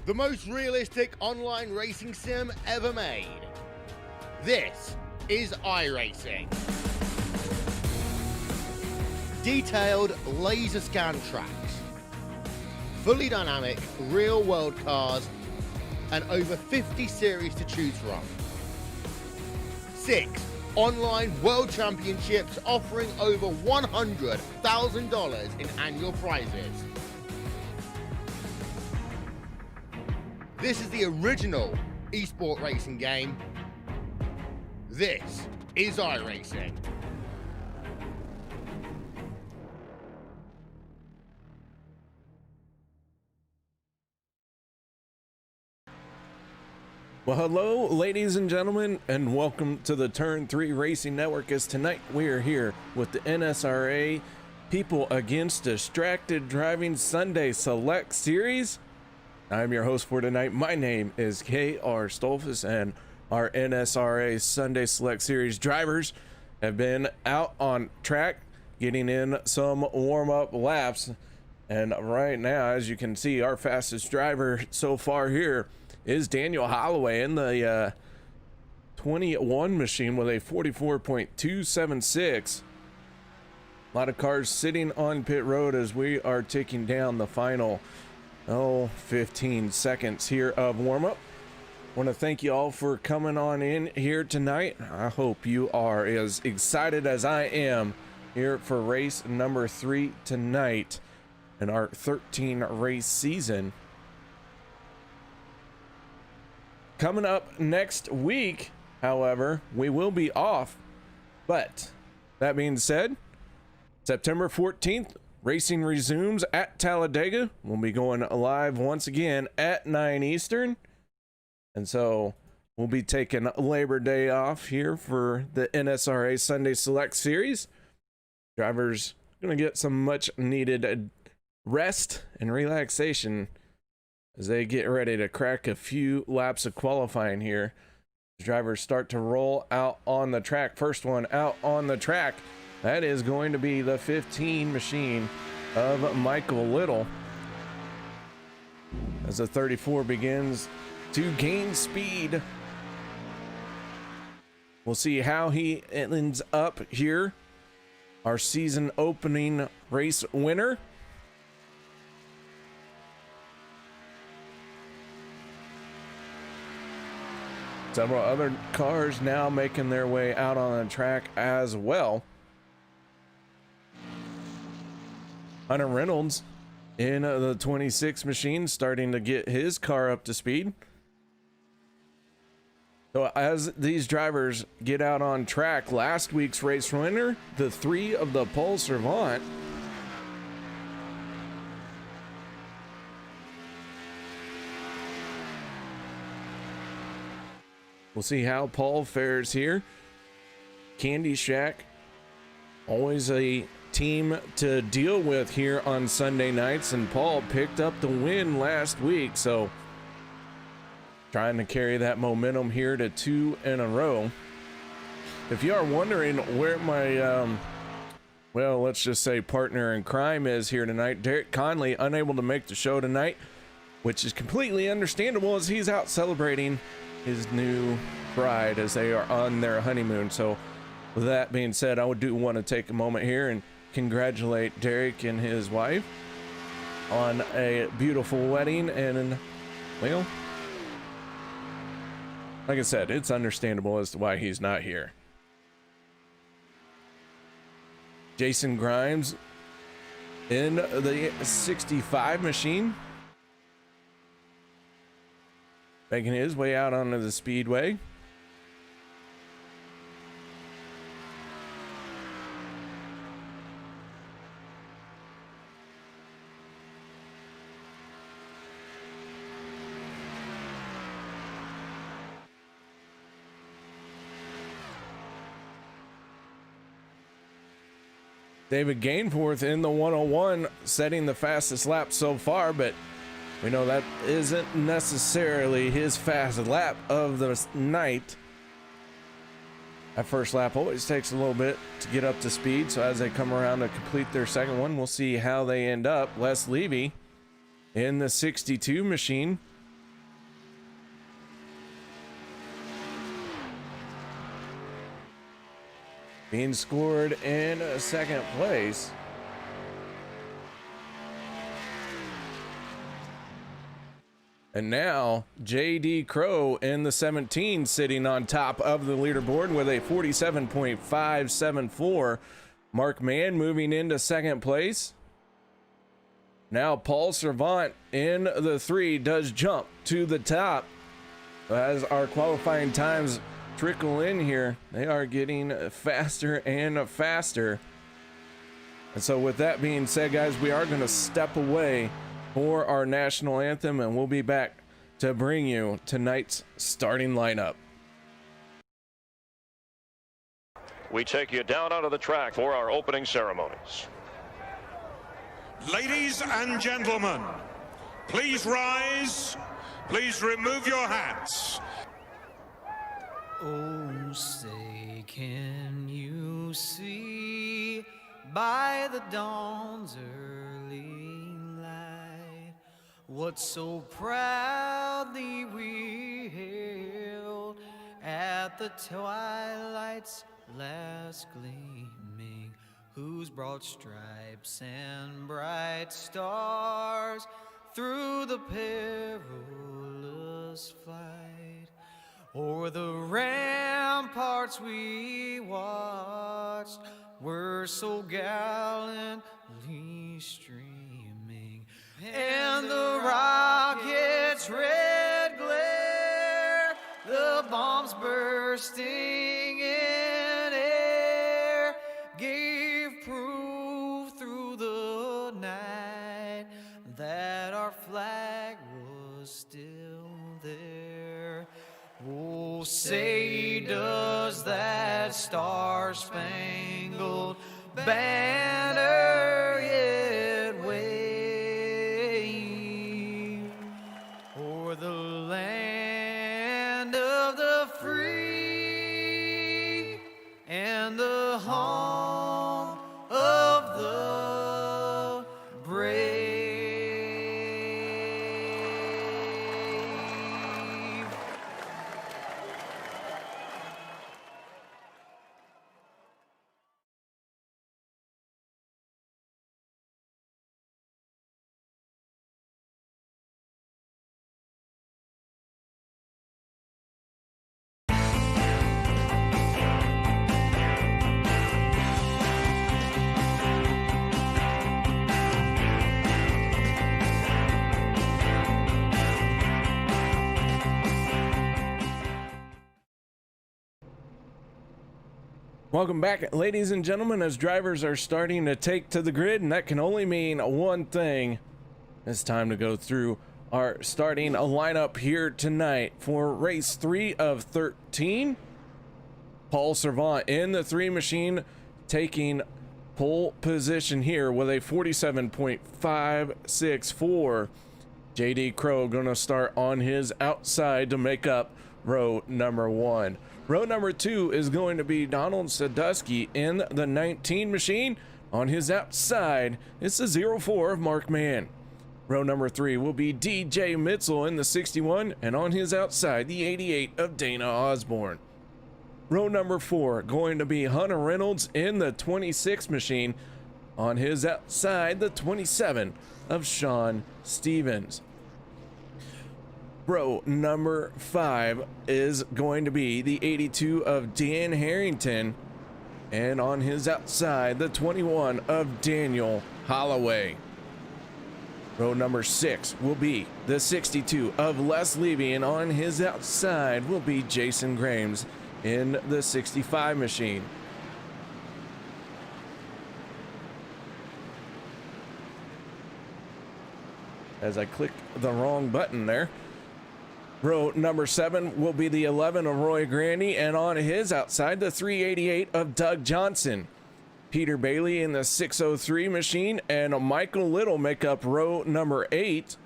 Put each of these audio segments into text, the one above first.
the most realistic online racing sim ever made. This is iRacing. Detailed laser scan tracks, fully dynamic real-world cars, and over 50 series to choose from. 6 online world championships offering over $100,000 in annual prizes. This is the original esport racing game. This is iRacing. Well, hello, ladies and gentlemen, and welcome to the Turn 3 Racing Network, as tonight we are here with the NSRA People Against Distracted Driving Sunday Select Series. I'm your host for tonight. My name is K.R. Stolfus, and our NSRA Sunday Select Series drivers have been out on track getting in some warm-up laps. And right now, as you can see, our fastest driver so far here is Daniel Holloway in the 21 machine with a 44.276. A lot of cars sitting on pit road as we are taking down the final 15 seconds here of warm-up. Want to thank you all for coming on in here tonight. I hope you are as excited as I am here for race number 3 tonight in our 13 race season. Coming up next week, however, we will be off. But that being said, September 14th, racing resumes at Talladega. We'll be going live once again at 9 Eastern. And so we'll be taking Labor Day off here for the NSRA Sunday Select Series. Drivers going to get some much needed rest and relaxation as they get ready to crack a few laps of qualifying here. Drivers start to roll out on the track. First one out on the track, that is going to be the 15 machine of Michael Little, as the 34 begins to gain speed. We'll see how he ends up here. Our season opening race winner. Several other cars now making their way out on the track as well. Hunter Reynolds in the 26 machine starting to get his car up to speed. So as these drivers get out on track, last week's race winner, the 3 of the Pole Servant, we'll see how Paul fares here. Candy Shack, always a team to deal with here on Sunday nights, and Paul picked up the win last week, so trying to carry that momentum here to 2 in a row. If you are wondering where my well, let's just say partner in crime is here tonight, Derek Conley, unable to make the show tonight, which is completely understandable as he's out celebrating his new bride as they are on their honeymoon. So with that being said, I do want to take a moment here and congratulate Derek and his wife on a beautiful wedding. And well, like I said, it's understandable as to why he's not here. Jason Grimes in the 65 machine, making his way out onto the Speedway. David Gainforth in the 101, setting the fastest lap so far, but we know that isn't necessarily his fast lap of the night. That first lap always takes a little bit to get up to speed, so as they come around to complete their second one, we'll see how they end up. Les Levy in the 62 machine, being scored in second place. And now JD Crow in the 17 sitting on top of the leaderboard with a 47.574. Mark Mann moving into second place. Now Paul Servant in the 3 does jump to the top. As our qualifying times trickle in here, they are getting faster and faster. And so with that being said, guys, we are going to step away for our national anthem, and we'll be back to bring you tonight's starting lineup. We take you down onto the track for our opening ceremonies. Ladies and gentlemen, please rise. Please remove your hats. Oh, say, can you see by the dawn's early light what so proudly we hailed at the twilight's last gleaming, whose broad stripes and bright stars through the perilous flight o'er the ramparts we watched were so gallantly streaming, and the rocket's red glare, the bombs bursting in air, gave proof through the night that our flag was still there. Oh, say does that star-spangled banner yet wave o'er the land of the free and the home of the brave? Welcome back, ladies and gentlemen, as drivers are starting to take to the grid, and that can only mean one thing. It's time to go through our starting lineup here tonight for race 3 of 13. Paul Servant in the 3 machine taking pole position here with a 47.564. JD Crow going to start on his outside to make up row number 1. Row number 2 is going to be Donald Sadusky in the 19 machine. On his outside, it's the 04 of Mark Mann. Row number 3 will be DJ Mitzel in the 61, and on his outside, the 88 of Dana Osborne. Row number 4 going to be Hunter Reynolds in the 26 machine. On his outside, the 27 of Sean Stevens. Row number 5 is going to be the 82 of Dan Harrington, and on his outside, the 21 of Daniel Holloway. Row number 6 will be the 62 of Les Levy, and on his outside will be Jason Grames in the 65 machine. As I click the wrong button there. Row number 7 will be the 11 of Roy Grandy, and on his outside, the 388 of Doug Johnson. Peter Bailey in the 603 machine, and Michael Little make up row number 8.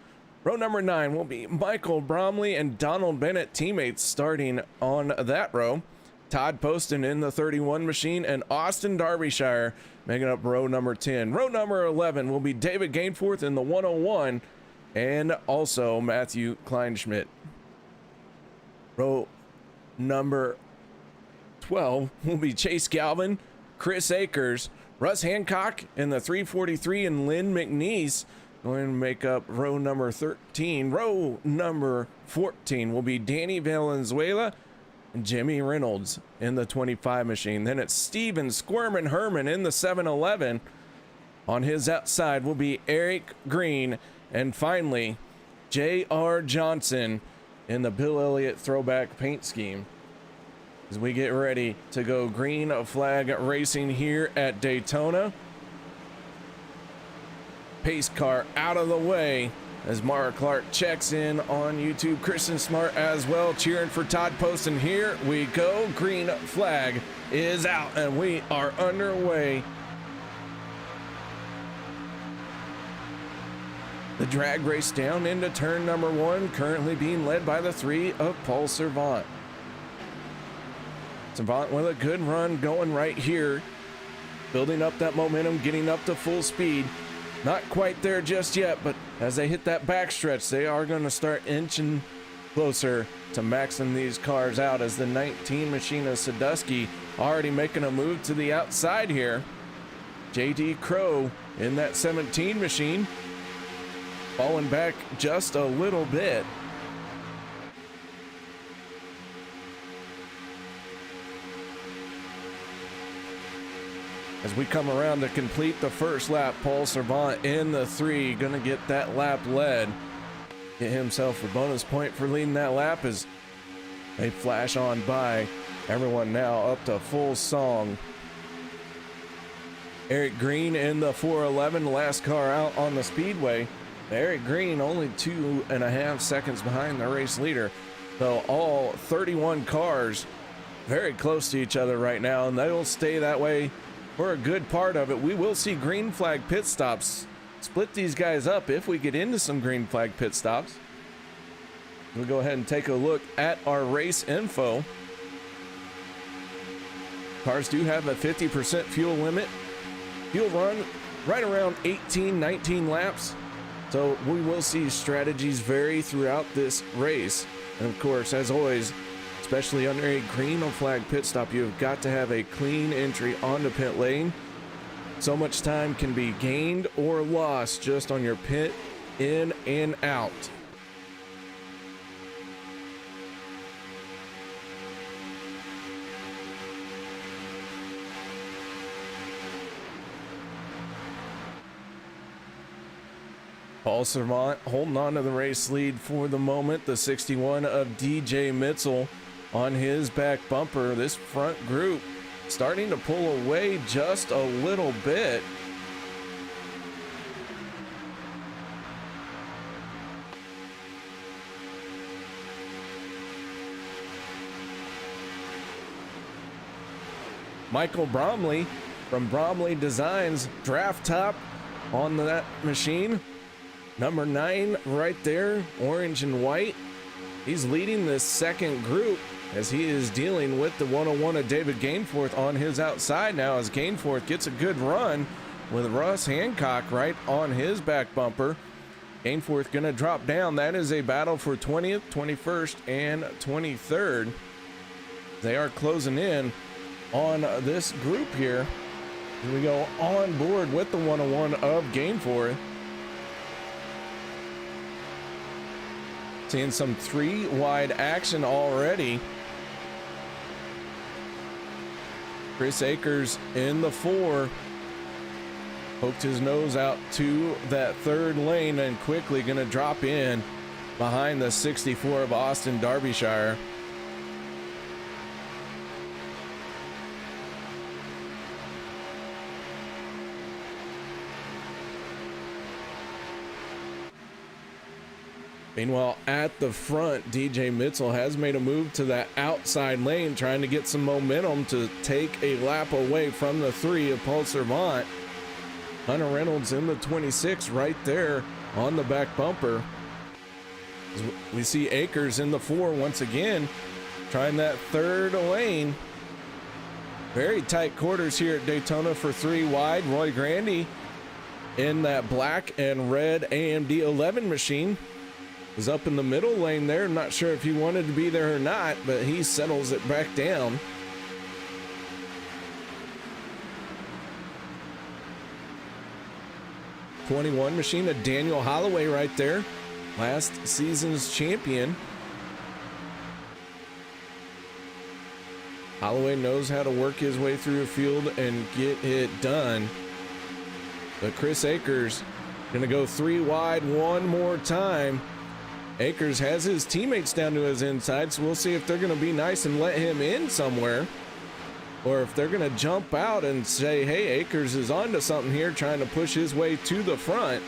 Row number 9 will be Michael Bromley and Donald Bennett, teammates, starting on that row. Todd Poston in the 31 machine, and Austin Derbyshire making up row number 10. Row number 11 will be David Gainforth in the 101, and also Matthew Kleinschmidt. Row number 12 will be Chase Galvin Chris Akers, Russ Hancock in the 343, and Lynn McNeese going to make up row number 13. Row number 14 will be Danny Valenzuela and Jimmy Reynolds in the 25 machine. Then it's Steven Squirmin Herman in the 711. On his outside will be Eric Green, and finally J.R. Johnson in the Bill Elliott throwback paint scheme as we get ready to go green flag racing here at Daytona. Pace car out of the way as Mara Clark checks in on YouTube. Kristen Smart as well cheering for Todd Post, and here we go. Green flag is out and we are underway. The drag race down into turn number 1, currently being led by the 3 of Paul Servant. Servant with a good run going right here, building up that momentum, getting up to full speed. Not quite there just yet, but as they hit that backstretch, they are going to start inching closer to maxing these cars out, as the 19 machine of Sadusky already making a move to the outside here. JD Crow in that 17 machine, falling back just a little bit. As we come around to complete the first lap, Paul Servant in the 3, gonna get that lap led. Get himself a bonus point for leading that lap as they flash on by. Everyone now up to full song. Eric Green in the 411, last car out on the Speedway. Eric Green only 2.5 seconds behind the race leader. So all 31 cars very close to each other right now, and they will stay that way for a good part of it. We will see green flag pit stops. Split these guys up if we get into some green flag pit stops. We'll go ahead and take a look at our race info. Cars do have a 50% fuel limit. Fuel run right around 19 laps. So we will see strategies vary throughout this race. And of course, as always, especially under a green flag pit stop, you've got to have a clean entry onto pit lane. So much time can be gained or lost just on your pit in and out. Paul Servant holding on to the race lead for the moment. The 61 of DJ Mitzel on his back bumper. This front group starting to pull away just a little bit. Michael Bromley from Bromley Designs, draft top on that machine. Number 9 right there, orange and white. He's leading this second group as he is dealing with the 101 of David Gainforth on his outside now, as Gainforth gets a good run with Russ Hancock right on his back bumper. Gainforth gonna drop down. That is a battle for 20th, 21st, and 23rd. They are closing in on this group here. Here we go on board with the 101 of Gainforth. Seeing some 3 wide action already. Chris Akers in the 4. Poked his nose out to that 3rd lane and quickly gonna drop in behind the 64 of Austin Derbyshire. Meanwhile, at the front, DJ Mitzel has made a move to that outside lane, trying to get some momentum to take a lap away from the 3 of Paul Servant. Hunter Reynolds in the 26 right there on the back bumper. We see Akers in the 4 once again, trying that 3rd lane. Very tight quarters here at Daytona for 3 wide. Roy Grandy in that black and red AMD 11 machine is up in the middle lane there. I'm not sure if he wanted to be there or not, but he settles it back down. 21 machine, a Daniel Holloway right there, last season's champion. Holloway knows how to work his way through a field and get it done. But Chris Akers gonna go 3 wide one more time. Akers has his teammates down to his inside, so we'll see if they're gonna be nice and let him in somewhere, or if they're gonna jump out and say, hey, Akers is onto something here, trying to push his way to the front.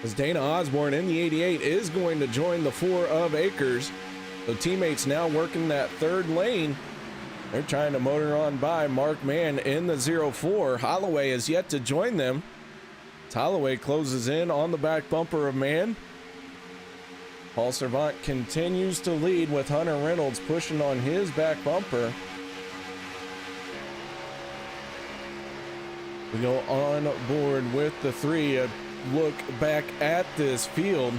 As Dana Osborne in the 88 is going to join the 4 of Akers. So teammates now working that third lane. They're trying to motor on by Mark Mann in the 04. Holloway is yet to join them. As Holloway closes in on the back bumper of Mann. Paul Servant continues to lead with Hunter Reynolds pushing on his back bumper. We go on board with the 3. A look back at this field.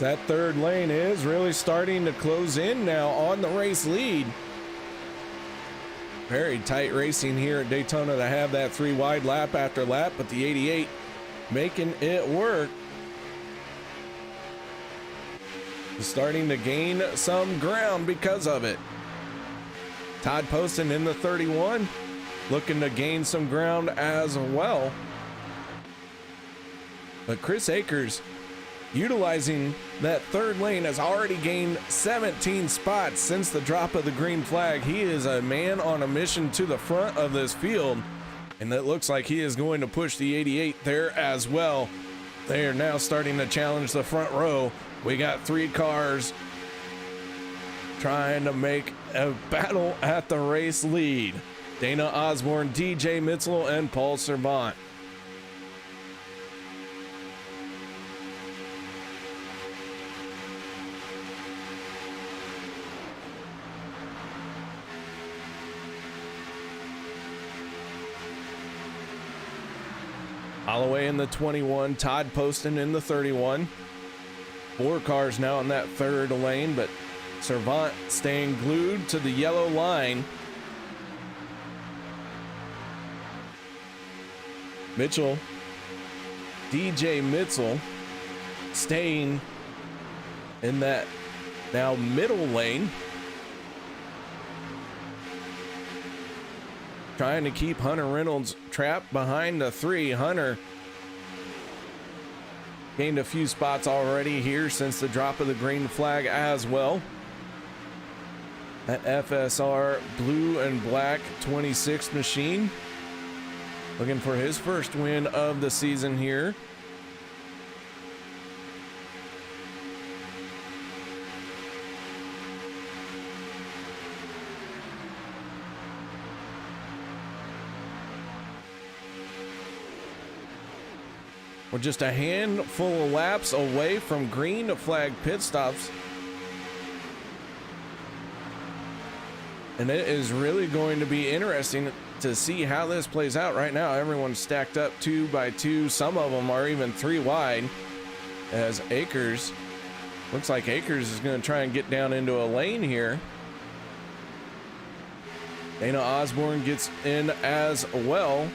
That third lane is really starting to close in now on the race lead. Very tight racing here at Daytona to have that 3 wide lap after lap, but the 88 making it work. Starting to gain some ground because of it. Todd Poston in the 31 looking to gain some ground as well. But Chris Akers, utilizing that third lane, has already gained 17 spots since the drop of the green flag. He is a man on a mission to the front of this field, and it looks like he is going to push the 88 there as well. They are now starting to challenge the front row. We got 3 cars trying to make a battle at the race lead. Dana Osborne, DJ Mitzel, and Paul Servant. Holloway in the 21, Todd Poston in the 31. 4 cars now in that third lane, but Servant staying glued to the yellow line. Mitchell, DJ Mitzel, staying in that now middle lane, trying to keep Hunter Reynolds trapped behind the 3. Hunter gained a few spots already here since the drop of the green flag as well. That FSR blue and black 26 machine looking for his first win of the season here. We're just a handful of laps away from green flag pit stops. And it is really going to be interesting to see how this plays out. Right now, everyone's stacked up 2 by 2. Some of them are even 3 wide, as Akers, looks like Akers is going to try and get down into a lane here. Dana Osborne gets in as well.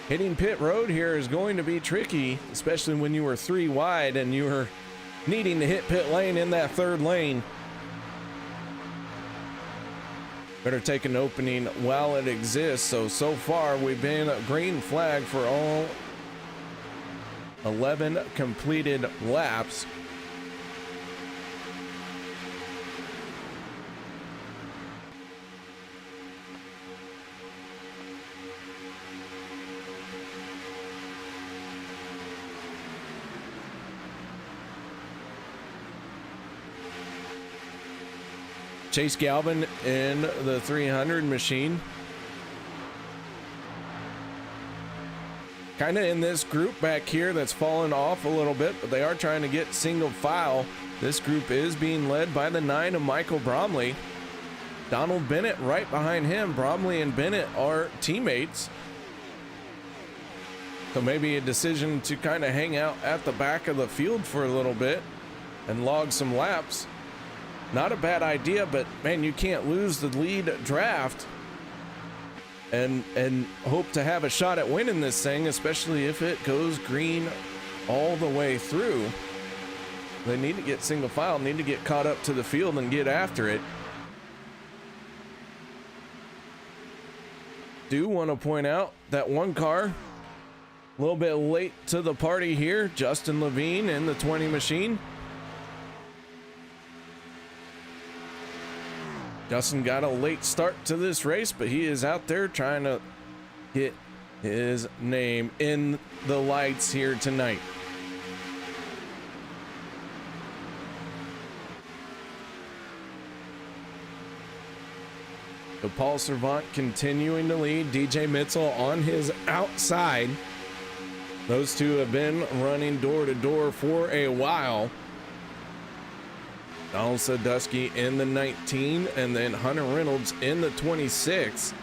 Hitting pit road here is going to be tricky, especially when you were 3 wide and you were needing to hit pit lane in that third lane. Better take an opening while it exists. So far we've been a green flag for all 11 completed laps. Chase Galvin in the 300 machine. Kind of in this group back here that's fallen off a little bit, but they are trying to get single file. This group is being led by the 9 of Michael Bromley. Donald Bennett right behind him. Bromley and Bennett are teammates. So maybe a decision to kind of hang out at the back of the field for a little bit. and log some laps. Not a bad idea, but man, you can't lose the lead draft and hope to have a shot at winning this thing, especially if it goes green all the way through. They need to get single file, need to get caught up to the field and get after it. Do want to point out that one car a little bit late to the party here, Justin Levine in the 20 machine. Justin got a late start to this race, but he is out there trying to get his name in the lights here tonight. So Paul Servant continuing to lead, DJ Mitzel on his outside. Those two have been running door to door for a while. Donald Sadusky in the 19 and then Hunter Reynolds in the 26.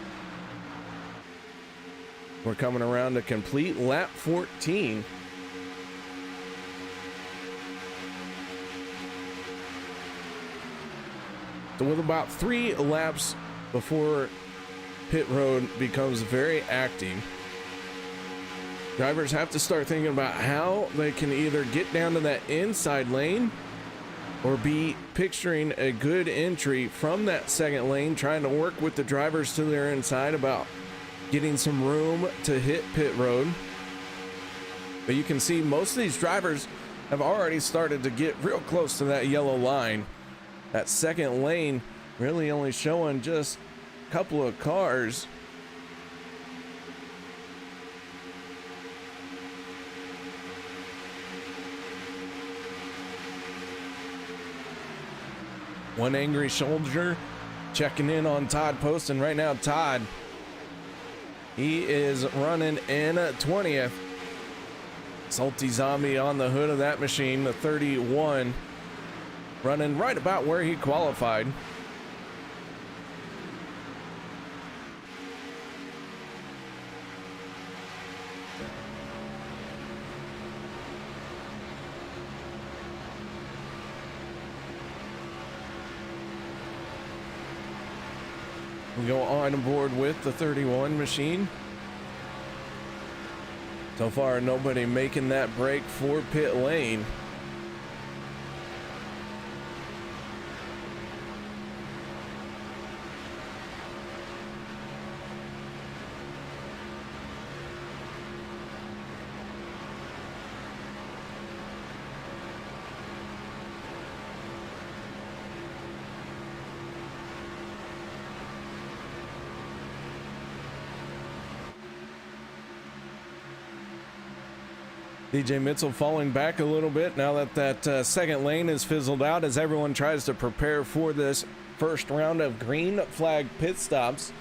We're coming around to complete lap 14. So with about 3 laps before pit road becomes very active, drivers have to start thinking about how they can either get down to that inside lane or be picturing a good entry from that second lane, trying to work with the drivers to their inside about getting some room to hit pit road. But you can see most of these drivers have already started to get real close to that yellow line. That second lane really only showing just a couple of cars. One angry soldier checking in on Todd Poston right now. Todd, he is running in 20th. Salty Zombie on the hood of that machine, the 31, running right about where he qualified. We go on board with the 31 machine. So far, nobody making that break for pit lane. DJ Mitzel falling back a little bit now that that second lane is fizzled out as everyone tries to prepare for this first round of green flag pit stops.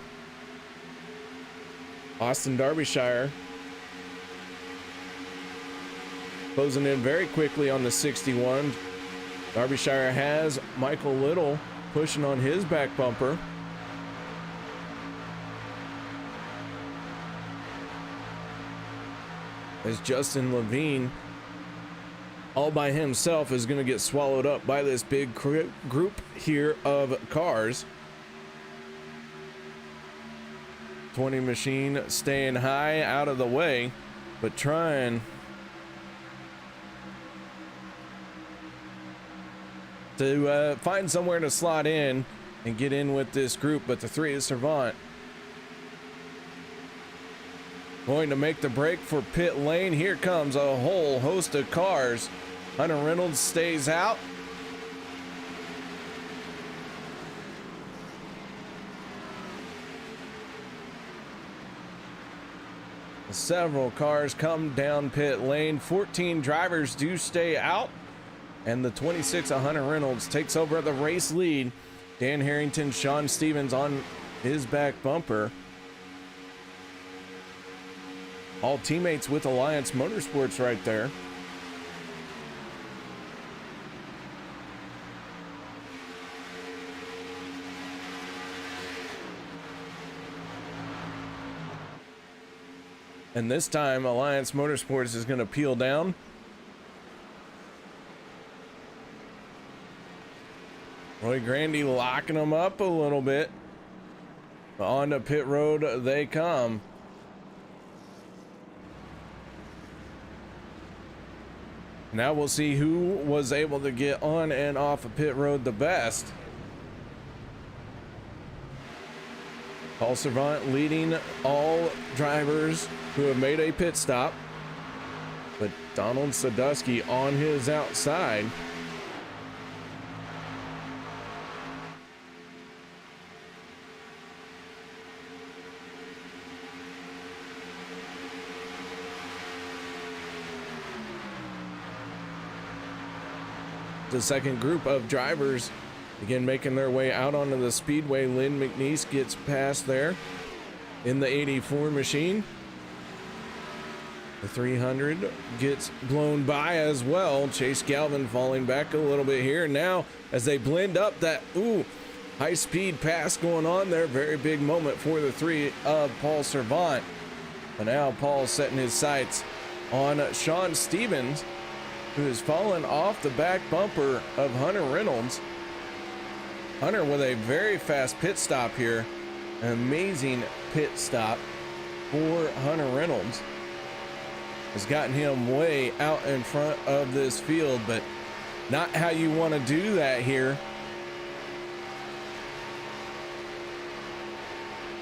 Austin Derbyshire closing in very quickly on the 61. Derbyshire has Michael Little pushing on his back bumper. As Justin Levine all by himself is going to get swallowed up by this big group here of cars. 20 machine staying high out of the way, but trying to find somewhere to slot in and get in with this group. But the 3 is Servant going to make the break for pit lane. Here comes a whole host of cars. Hunter Reynolds stays out. Several cars come down pit lane. 14 drivers do stay out. And the 26 of Hunter Reynolds takes over the race lead. Dan Harrington, Sean Stevens on his back bumper. All teammates with Alliance Motorsports right there. And this time, Alliance Motorsports is going to peel down. Roy Grandy locking them up a little bit. On to pit road they come. Now we'll see who was able to get on and off of pit road the best. Paul Servant leading all drivers who have made a pit stop, but Donald Sadusky on his outside. The second group of drivers again making their way out onto the speedway. Lynn McNeese gets past there in the 84 machine. The 300 gets blown by as well. Chase Galvin falling back a little bit here. Now as they blend up, that high speed pass going on there. Very big moment for the three of Paul Servant. But now Paul's setting his sights on Sean Stevens, who has fallen off the back bumper of Hunter Reynolds. Hunter with a very fast pit stop here. An amazing pit stop for Hunter Reynolds. Has gotten him way out in front of this field, but not how you want to do that here.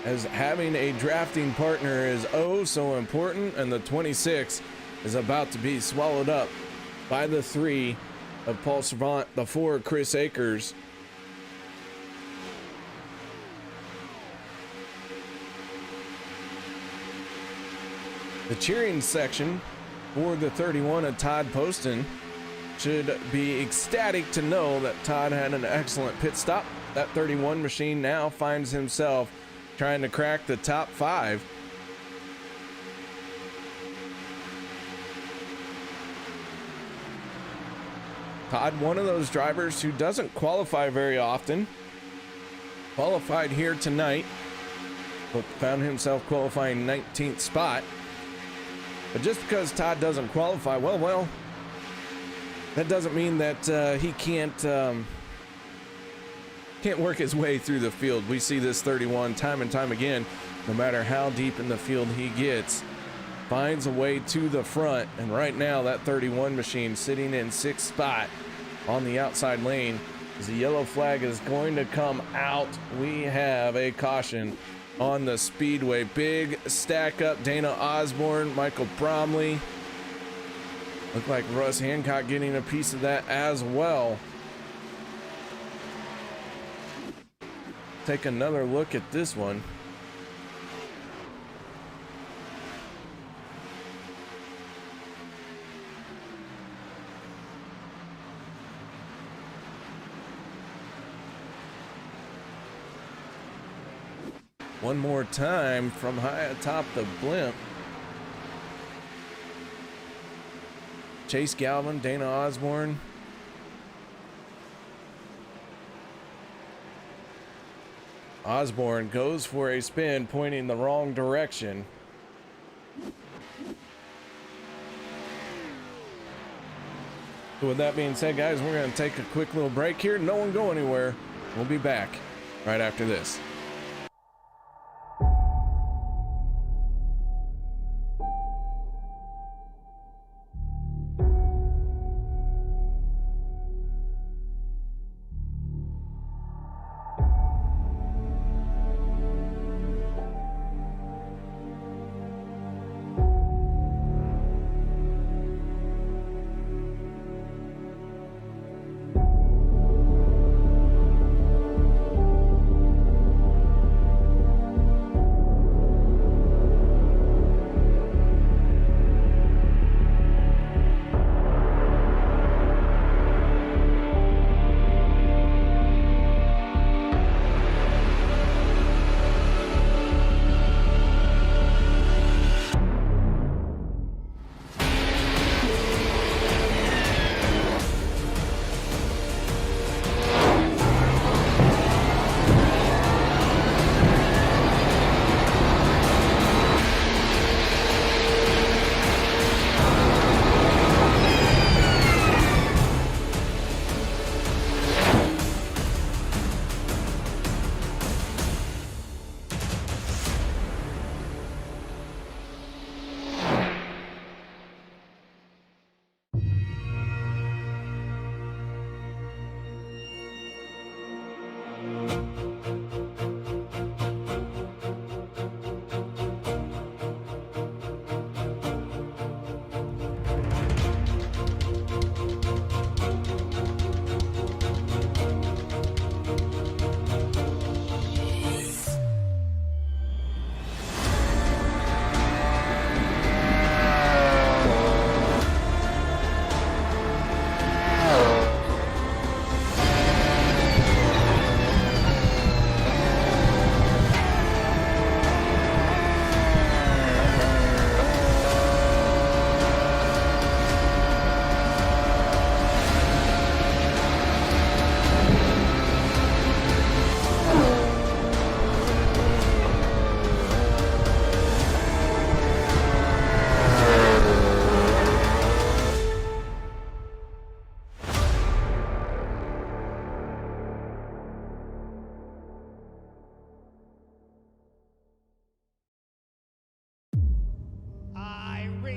As having a drafting partner is oh so important, and the 26 is about to be swallowed up by the 3 of Paul Servant, the 4 Chris Akers. The cheering section for the 31 of Todd Poston should be ecstatic to know that Todd had an excellent pit stop. That 31 machine now finds himself trying to crack the top 5. Todd, one of those drivers who doesn't qualify very often, qualified here tonight, but found himself qualifying 19th spot. But just because Todd doesn't qualify, well, that doesn't mean that he can't work his way through the field. We see this 31 time and time again. No matter how deep in the field he gets, finds a way to the front. And right now, that 31 machine sitting in 6th spot on the outside lane. As the yellow flag is going to come out, we have a caution on the speedway. Big stack up. Dana Osborne, Michael Bromley. Look like Russ Hancock getting a piece of that as well. Take another look at this one. One more time from high atop the blimp. Chase Galvin, Dana Osborne. Osborne goes for a spin, pointing the wrong direction. So with that being said, guys, we're going to take a quick little break here. No one go anywhere. We'll be back right after this.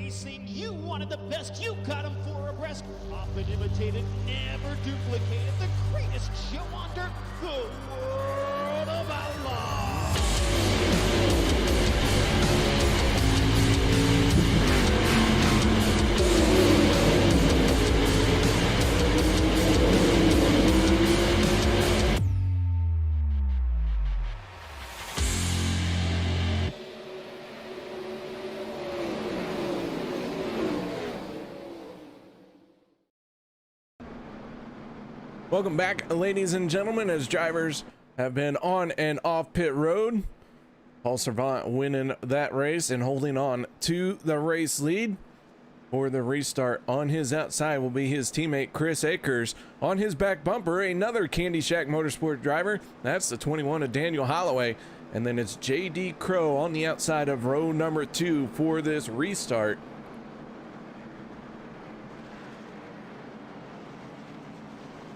racing. You wanted the best. You got them 4 abreast. Often imitated, never duplicated. The greatest show on dirt, the World of Outlaws. Welcome back, ladies and gentlemen, as drivers have been on and off pit road. Paul Servant winning that race and holding on to the race lead. For the restart on his outside will be his teammate Chris Akers. On his back bumper, another Candy Shack Motorsport driver. That's the 21 of Daniel Holloway. And then it's JD Crow on the outside of row number 2 for this restart.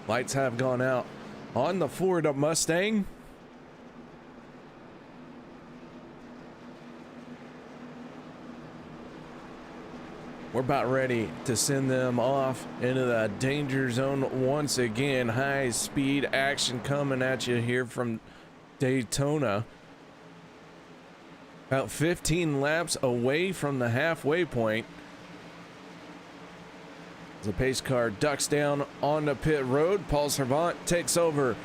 Lights have gone out on the Ford Mustang. We're about ready to send them off into the danger zone once again. High speed action coming at you here from Daytona. About 15 laps away from the halfway point. The pace car ducks down on the pit road. Paul Servant takes over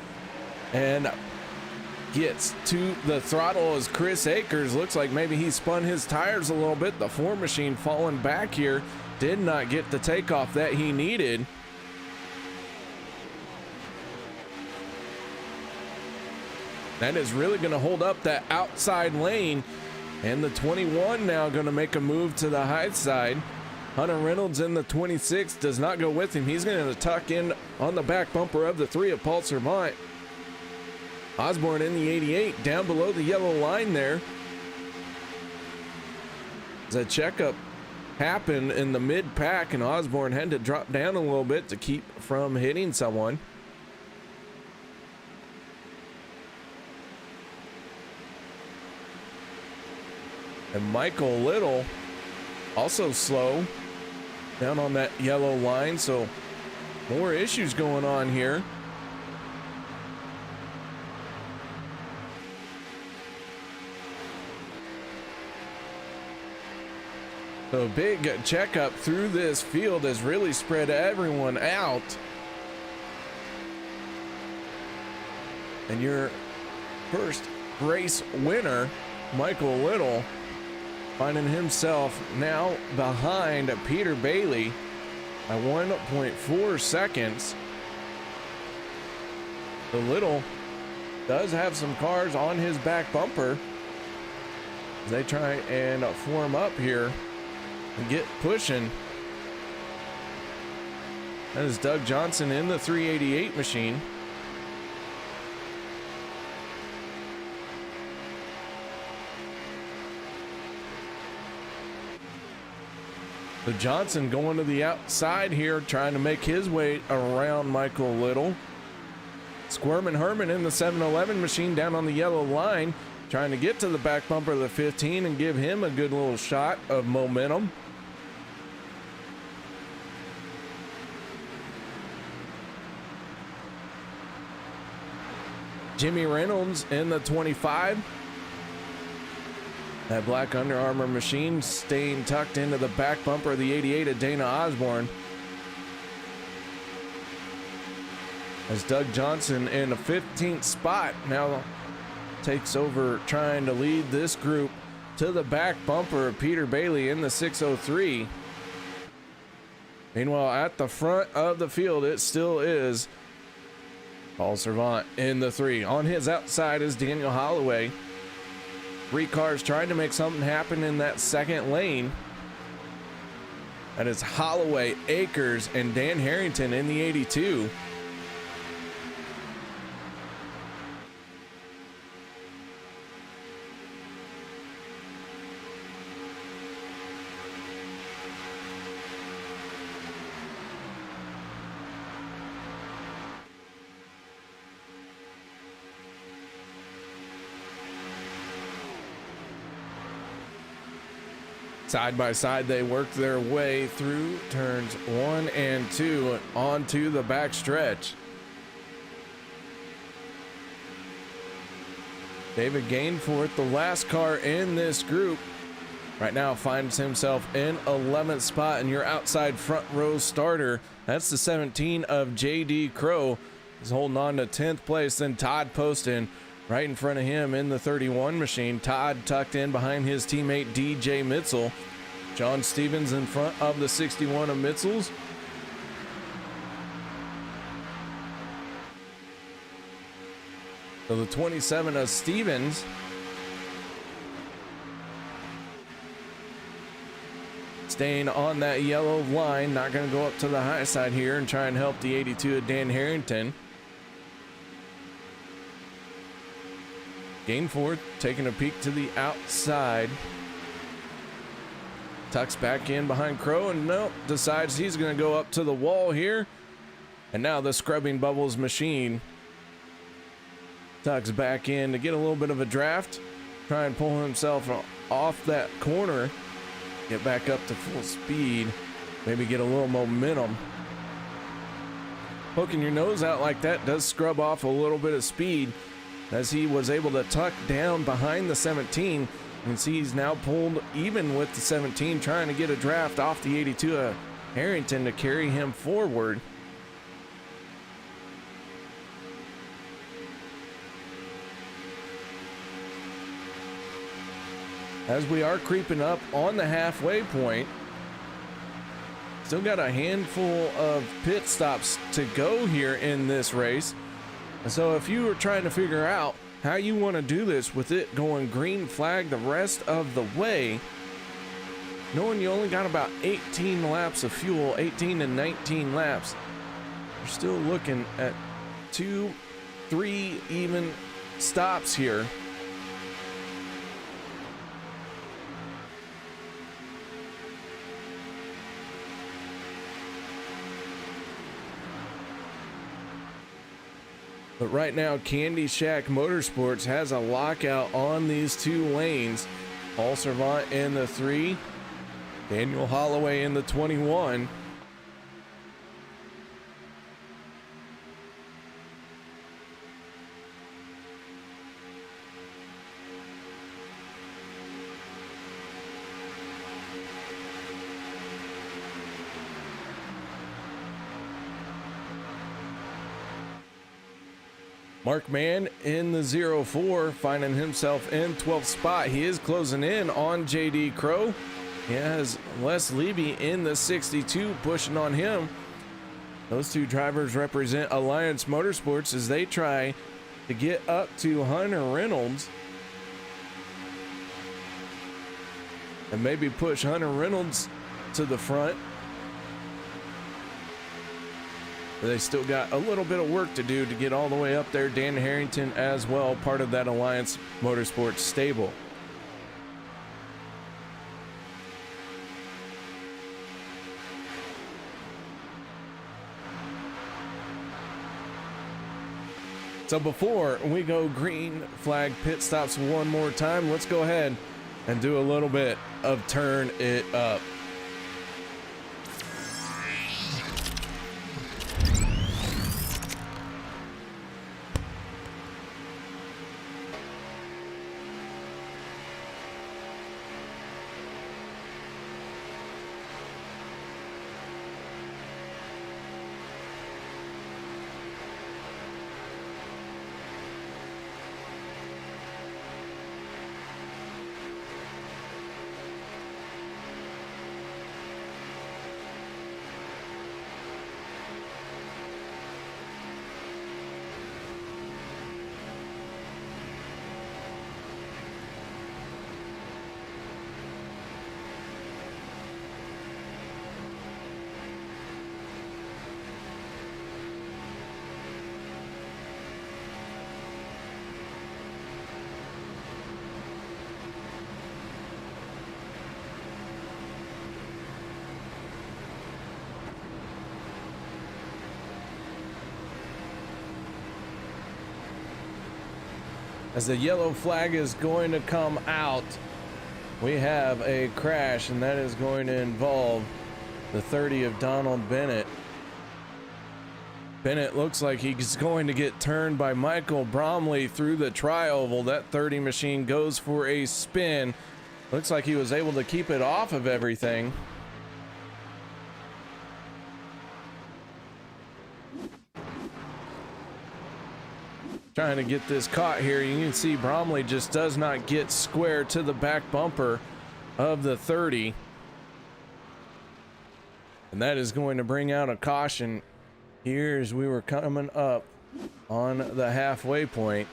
and gets to the throttle as Chris Akers looks like maybe he spun his tires a little bit. The 4 machine falling back here did not get the takeoff that he needed. That is really going to hold up that outside lane, and the 21 now going to make a move to the high side. Hunter Reynolds in the 26 does not go with him. He's going to tuck in on the back bumper of the 3 of Paul Servant. Osborne in the 88 down below the yellow line there. The checkup happened in the mid pack and Osborne had to drop down a little bit to keep from hitting someone. And Michael Little also slow down on that yellow line, so more issues going on here. So big checkup through this field has really spread everyone out. And your first race winner, Michael Little, finding himself now behind Peter Bailey by 1.4 seconds. The Little does have some cars on his back bumper as they try and form up here and get pushing. That is Doug Johnson in the 388 machine. So Johnson going to the outside here, trying to make his way around Michael Little. Squirmin' Herman in the 711 machine down on the yellow line, trying to get to the back bumper of the 15 and give him a good little shot of momentum. Jimmy Reynolds in the 25. That black Under Armour machine staying tucked into the back bumper of the 88 of Dana Osborne. As Doug Johnson in the 15th spot now takes over, trying to lead this group to the back bumper of Peter Bailey in the 603. Meanwhile, at the front of the field, it still is Paul Servant in the 3. On his outside is Daniel Holloway. 3 cars trying to make something happen in that second lane. That is Holloway, Akers, and Dan Harrington in the 82. Side by side, they work their way through turns 1 and 2 onto the back stretch. David Gainforth, the last car in this group, right now finds himself in 11th spot, and your outside front row starter, that's the 17 of JD Crow, is holding on to 10th place. Then Todd Poston right in front of him in the 31 machine. Todd tucked in behind his teammate DJ Mitzel. John Stevens in front of the 61 of Mitzel's. So the 27 of Stevens staying on that yellow line, not going to go up to the high side here and try and help the 82 of Dan Harrington. Gainforth taking a peek to the outside. Tucks back in behind Crow, and nope, decides he's going to go up to the wall here. And now the scrubbing bubbles machine tucks back in to get a little bit of a draft, try and pull himself off that corner, get back up to full speed, maybe get a little momentum. Poking your nose out like that does scrub off a little bit of speed, as he was able to tuck down behind the 17. You can see he's now pulled even with the 17, trying to get a draft off the 82 of Harrington to carry him forward. As we are creeping up on the halfway point, still got a handful of pit stops to go here in this race. And so if you were trying to figure out how you want to do this with it going green flag the rest of the way, knowing you only got about 18 laps of fuel, 18 to 19 laps, you're still looking at 2-3 even stops here. But right now, Candy Shack Motorsports has a lockout on these two lanes. Paul Servant in the 3, Daniel Holloway in the 21. Mark Mann in the 04, finding himself in 12th spot. He is closing in on JD Crow. He has Les Levy in the 62 pushing on him. Those two drivers represent Alliance Motorsports as they try to get up to Hunter Reynolds and maybe push Hunter Reynolds to the front. They still got a little bit of work to do to get all the way up there. Dan Harrington as well, part of that Alliance Motorsports stable. So before we go green flag pit stops one more time, let's go ahead and do a little bit of turn it up. As the yellow flag is going to come out, we have a crash, and that is going to involve the 30 of Donald Bennett. Bennett looks like he's going to get turned by Michael Bromley through the tri-oval. That 30 machine goes for a spin. Looks like he was able to keep it off of everything. Trying to get this caught here. You can see Bromley just does not get square to the back bumper of the 30. And that is going to bring out a caution here as we were coming up on the halfway point.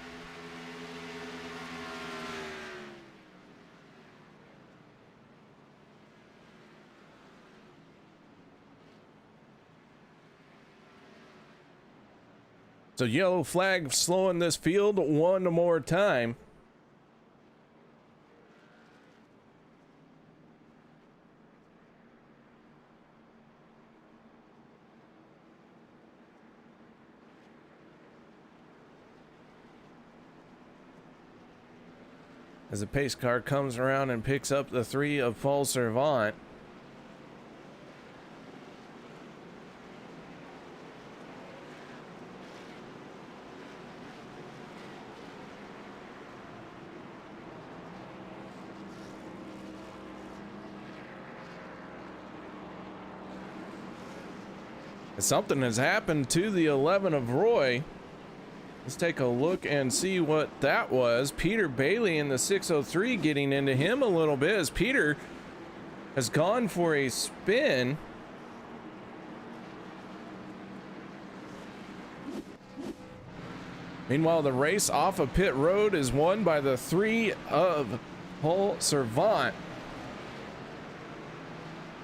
So yellow flag slowing this field one more time. As the pace car comes around and picks up the 3 of Paul Servant. Something has happened to the 11 of Roy. Let's take a look and see what that was. Peter Bailey in the 603 getting into him a little bit as Peter has gone for a spin. Meanwhile, the race off of pit road is won by the 3 of Paul Servant.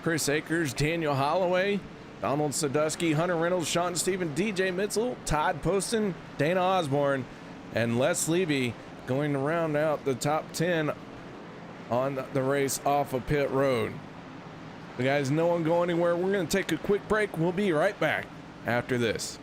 Chris Akers, Daniel Holloway, Donald Sadusky, Hunter Reynolds, Sean Stephen, DJ Mitchell, Todd Poston, Dana Osborne, and Les Levy going to round out the top 10 on the race off of pit road. You guys, no one go anywhere. We're going to take a quick break. We'll be right back after this.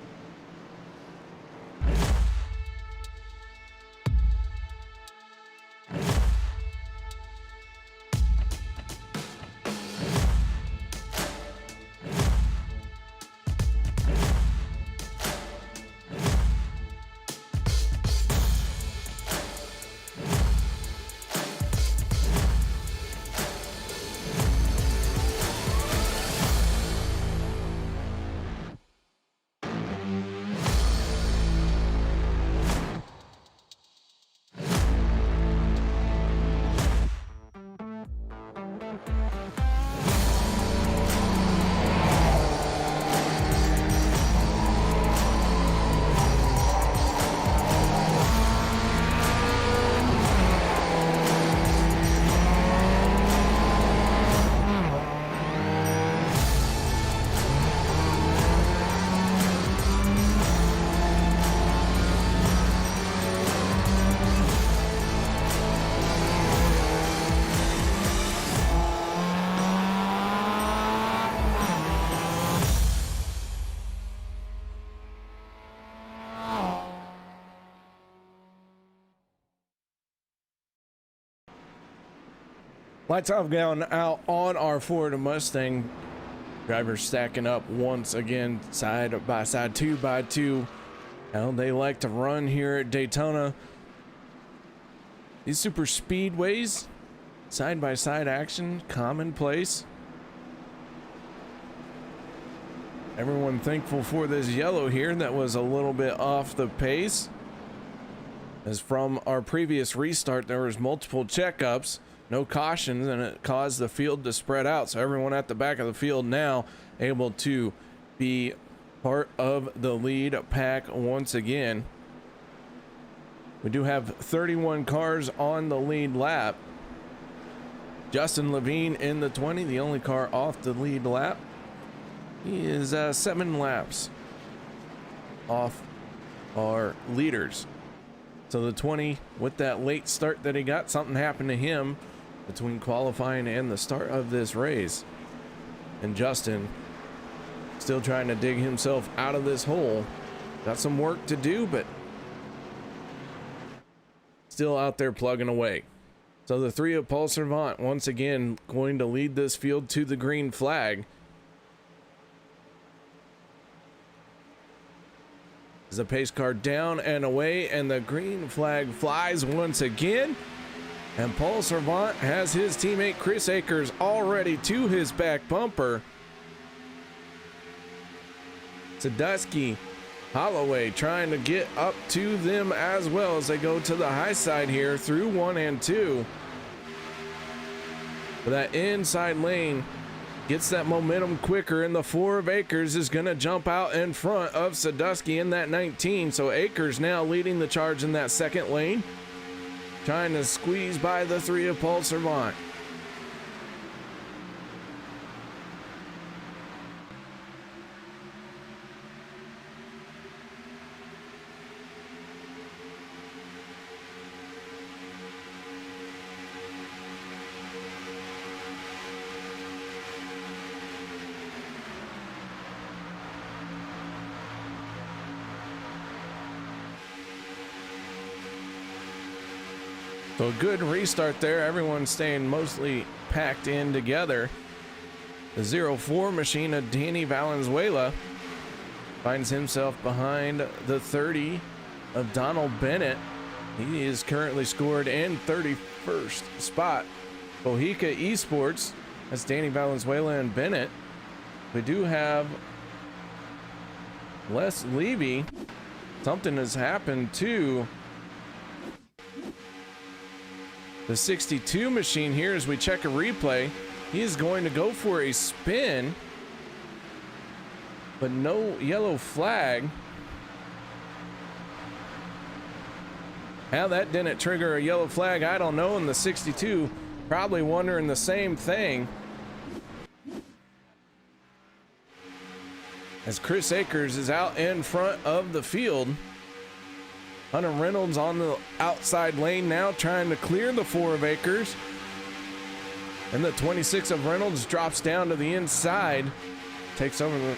Lights off down out on our Ford Mustang. Drivers stacking up once again, side by side, 2 by 2. How they like to run here at Daytona. These super speedways, side by side action, commonplace. Everyone thankful for this yellow here that was a little bit off the pace. As from our previous restart, there was multiple checkups. No cautions, and it caused the field to spread out. So everyone at the back of the field now able to be part of the lead pack once again. We do have 31 cars on the lead lap. Justin Levine in the 20, the only car off the lead lap. He is 7 laps off our leaders. So the 20, with that late start that he got, something happened to him between qualifying and the start of this race. And Justin still trying to dig himself out of this hole. Got some work to do, but still out there plugging away. So the three of Paul Servant once again going to lead this field to the green flag. The pace car down and away, and the green flag flies once again. And Paul Servant has his teammate Chris Akers already to his back bumper. Sadusky, Holloway trying to get up to them as well as they go to the high side here through 1 and 2. But that inside lane gets that momentum quicker, and the 4 of Akers is going to jump out in front of Sadusky in that 19. So Akers now leading the charge in that second lane, trying to squeeze by the 3 of Paul Servant. So a good restart there. Everyone staying mostly packed in together. The 04 machine of Danny Valenzuela finds himself behind the 30 of Donald Bennett. He is currently scored in 31st spot. Bohica Esports, that's Danny Valenzuela and Bennett. We do have Les Levy. Something has happened to the 62 machine here as we check a replay. He is going to go for a spin, but no yellow flag. How that didn't trigger a yellow flag, I don't know. And the 62 probably wondering the same thing, as Chris Akers is out in front of the field. Hunter Reynolds on the outside lane now, trying to clear the 4 of Akers. And the 26 of Reynolds drops down to the inside, takes over the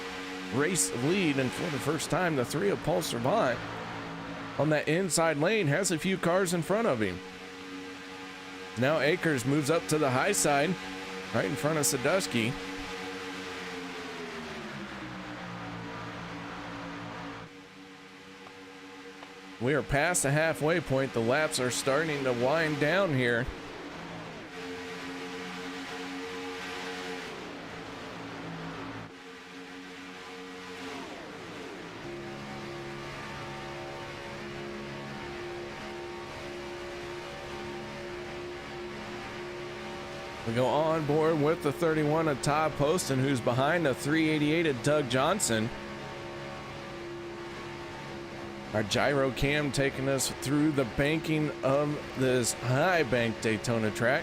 race lead, and for the first time, the 3 of Paul Servant on that inside lane has a few cars in front of him. Now Akers moves up to the high side, right in front of Sadusky. We are past the halfway point. The laps are starting to wind down here. We go on board with the 31 of Todd Poston, who's behind the 388 of Doug Johnson. Our gyro cam taking us through the banking of this high bank Daytona track.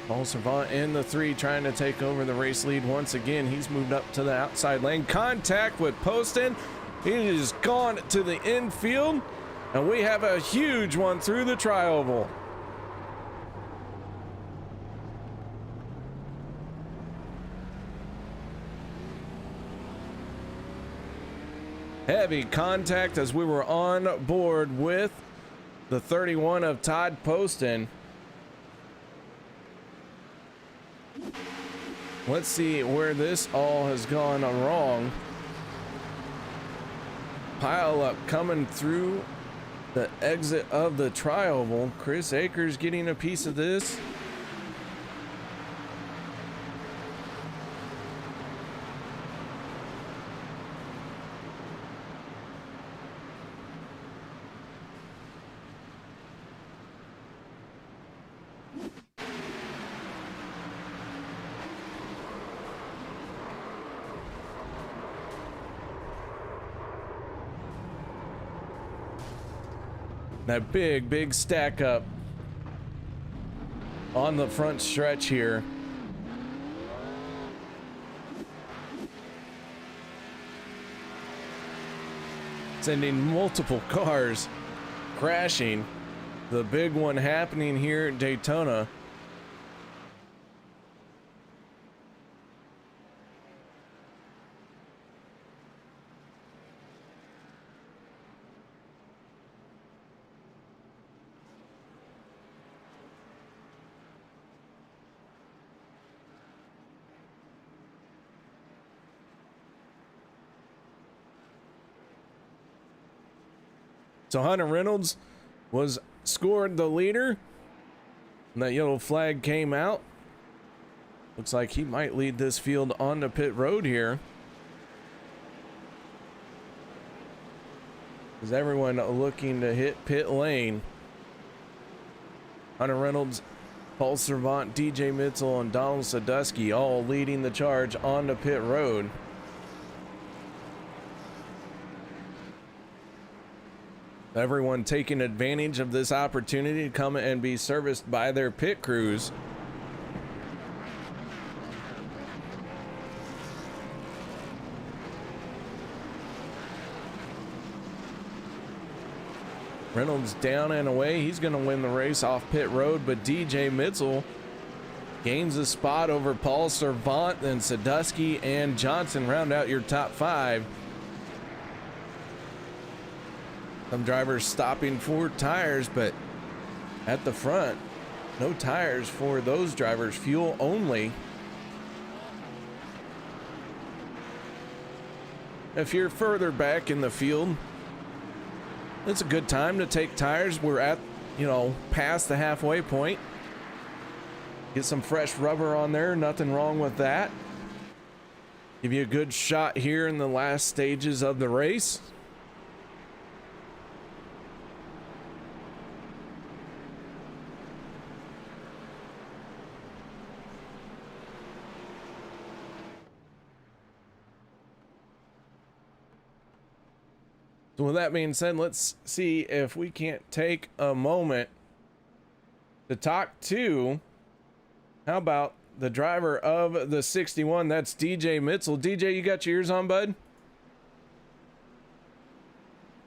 Paul Servant in the 3 trying to take over the race lead once again. He's moved up to the outside lane. Contact with Poston. He is gone to the infield, and we have a huge one through the tri-oval. Heavy contact as we were on board with the 31 of Todd Poston. Let's see where this all has gone wrong. Pile up coming through the exit of the tri-oval. Chris Akers getting a piece of this. That big stack up on the front stretch here. Sending multiple cars crashing. The big one happening here at Daytona. So Hunter Reynolds was scored the leader. And that yellow flag came out. Looks like he might lead this field on the pit road here. Is everyone looking to hit pit lane? Hunter Reynolds, Paul Servant, DJ Mitzel, and Donald Sadusky all leading the charge on the pit road. Everyone taking advantage of this opportunity to come and be serviced by their pit crews. Reynolds down and away. He's going to win the race off pit road, but DJ Mitzel gains a spot over Paul Servant, and Sadusky and Johnson round out your top 5. Some drivers stopping for tires, but at the front, no tires for those drivers, fuel only. If you're further back in the field, it's a good time to take tires. We're at, past the halfway point. Get some fresh rubber on there, nothing wrong with that. Give you a good shot here in the last stages of the race. So with that being said, let's see if we can't take a moment to talk to, how about the driver of the 61? That's DJ Mitzel. DJ, you got your ears on, bud?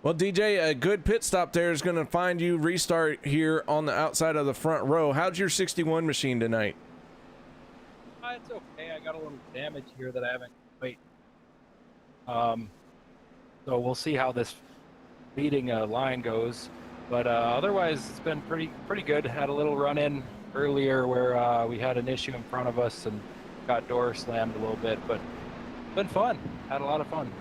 Well, DJ, a good pit stop there is going to find you restart here on the outside of the front row. How's your 61 machine tonight? It's okay. I got a little damage here that I haven't quite. So we'll see how this leading line goes, but otherwise it's been pretty good. Had a little run in earlier where we had an issue in front of us and got door slammed a little bit, but been fun. Had a lot of fun.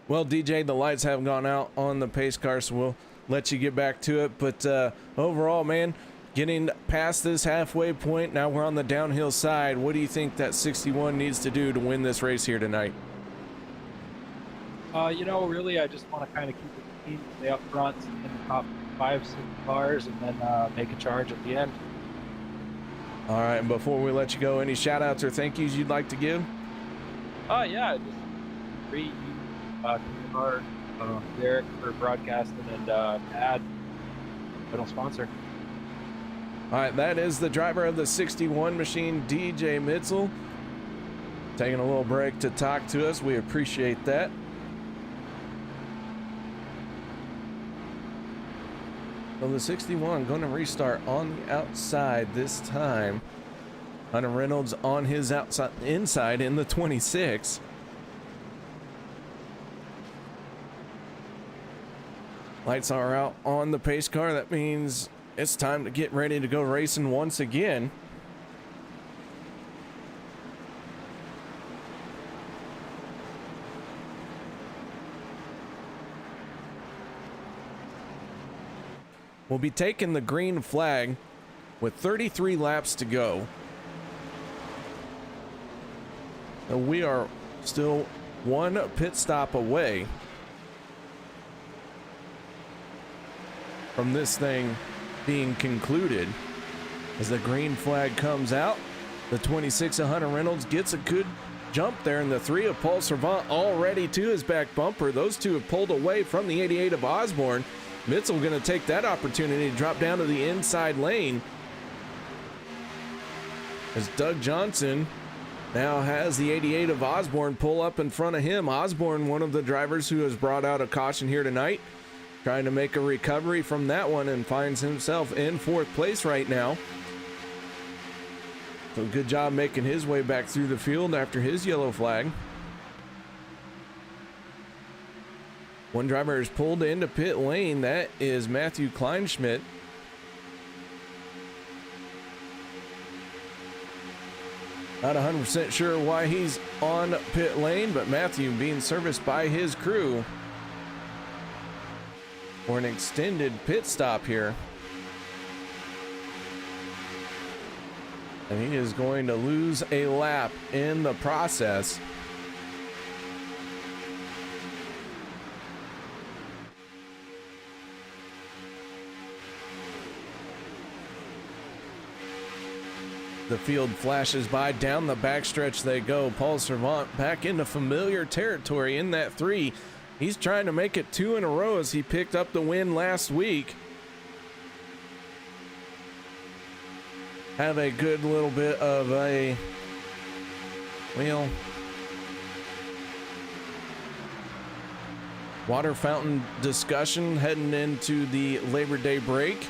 Well, DJ, the lights haven't gone out on the pace car, so we'll let you get back to it. But overall, man, getting past this halfway point, now we're on the downhill side. What do you think that 61 needs to do to win this race here tonight? Really, I just want to kind of keep it clean, stay up front in the top 5-6 cars, and then make a charge at the end. All right, and before we let you go, any shout outs or thank yous you'd like to give? Yeah, just free car, Derek for broadcasting, and Ad, middle sponsor. All right, that is the driver of the 61 machine, DJ Mitzel, taking a little break to talk to us. We appreciate that. So the 61 going to restart on the outside this time. Hunter Reynolds on his inside in the 26. Lights are out on the pace car. That means it's time to get ready to go racing once again. We'll be taking the green flag with 33 laps to go. And we are still one pit stop away from this thing being concluded. As the green flag comes out, the 26 of Hunter Reynolds gets a good jump there, and the 3 of Paul Servant already to his back bumper. Those two have pulled away from the 88 of Osborne. Mitzel going to take that opportunity to drop down to the inside lane, as Doug Johnson now has the 88 of Osborne pull up in front of him. Osborne, one of the drivers who has brought out a caution here tonight, trying to make a recovery from that one, and finds himself in 4th place right now. So good job making his way back through the field after his yellow flag. One driver is pulled into pit lane. That is Matthew Kleinschmidt. Not 100% sure why he's on pit lane, but Matthew being serviced by his crew. for an extended pit stop here. And he is going to lose a lap in the process. The field flashes by, down the backstretch they go. Paul Servant back into familiar territory in that 3. He's trying to make it 2 in a row as he picked up the win last week. Have a good little bit of a, well, water fountain discussion heading into the Labor Day break.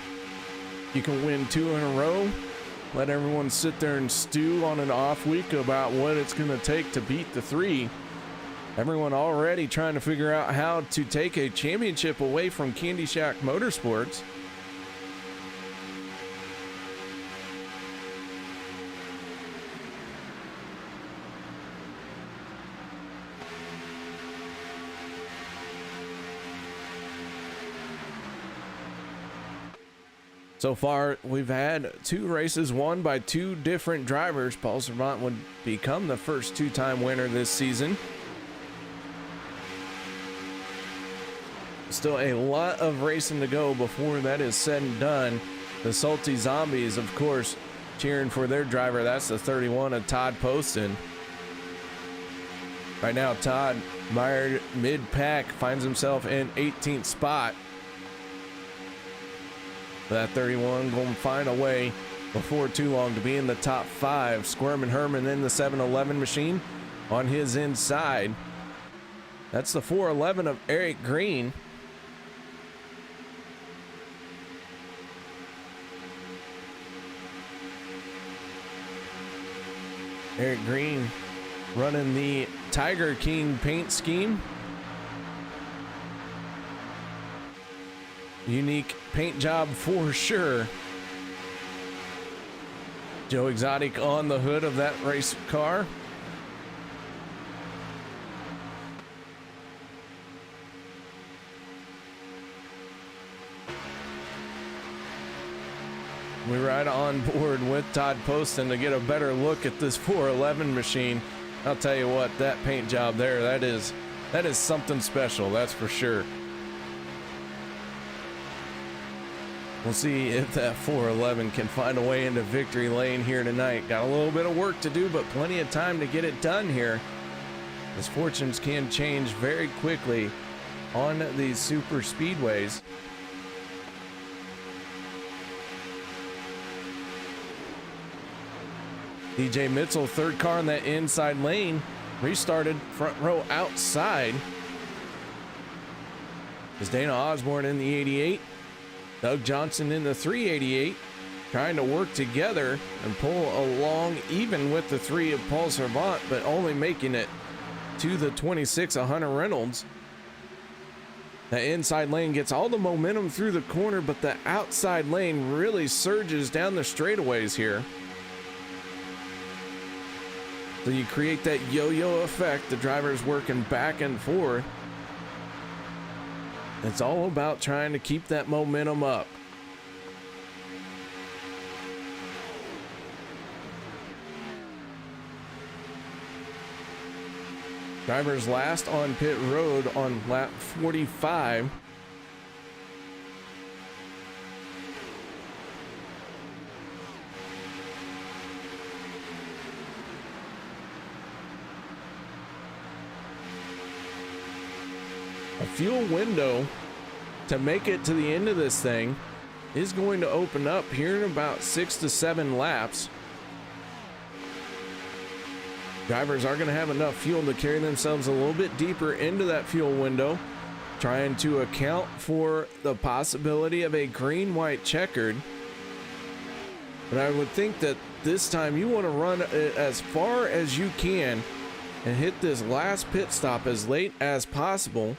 You can win 2 in a row. Let everyone sit there and stew on an off week about what it's going to take to beat the 3. Everyone already trying to figure out how to take a championship away from Candy Shack Motorsports. So far, we've had 2 races won by 2 different drivers. Paul Servant would become the first 2-time winner this season. Still a lot of racing to go before that is said and done. The Salty Zombies, of course, cheering for their driver. That's the 31 of Todd Poston. Right now, Todd, mired mid-pack, finds himself in 18th spot. That 31 going to find a way before too long to be in the top 5. Squirmin' Herman in the 711 machine on his inside. That's the 411 of Eric Green. Eric Green running the Tiger King paint scheme. Unique paint job for sure. Joe Exotic on the hood of that race car. We ride on board with Todd Poston to get a better look at this 411 machine. I'll tell you what, that paint job there, that is something special, that's for sure. We'll see if that 411 can find a way into victory lane here tonight. Got a little bit of work to do, but plenty of time to get it done here. As fortunes can change very quickly on these super speedways. DJ Mitzel, third car in that inside lane, restarted front row outside. Is Dana Osborne in the 88. Doug Johnson in the 388, trying to work together and pull along even with the 3 of Paul Servant, but only making it to the 26 of Hunter Reynolds. The inside lane gets all the momentum through the corner, but the outside lane really surges down the straightaways here. So you create that yo-yo effect, the drivers working back and forth. It's all about trying to keep that momentum up. Drivers last on pit road on lap 45. A fuel window to make it to the end of this thing is going to open up here in about 6 to 7 laps. Drivers are going to have enough fuel to carry themselves a little bit deeper into that fuel window, trying to account for the possibility of a green-white checkered. But I would think that this time you want to run it as far as you can and hit this last pit stop as late as possible,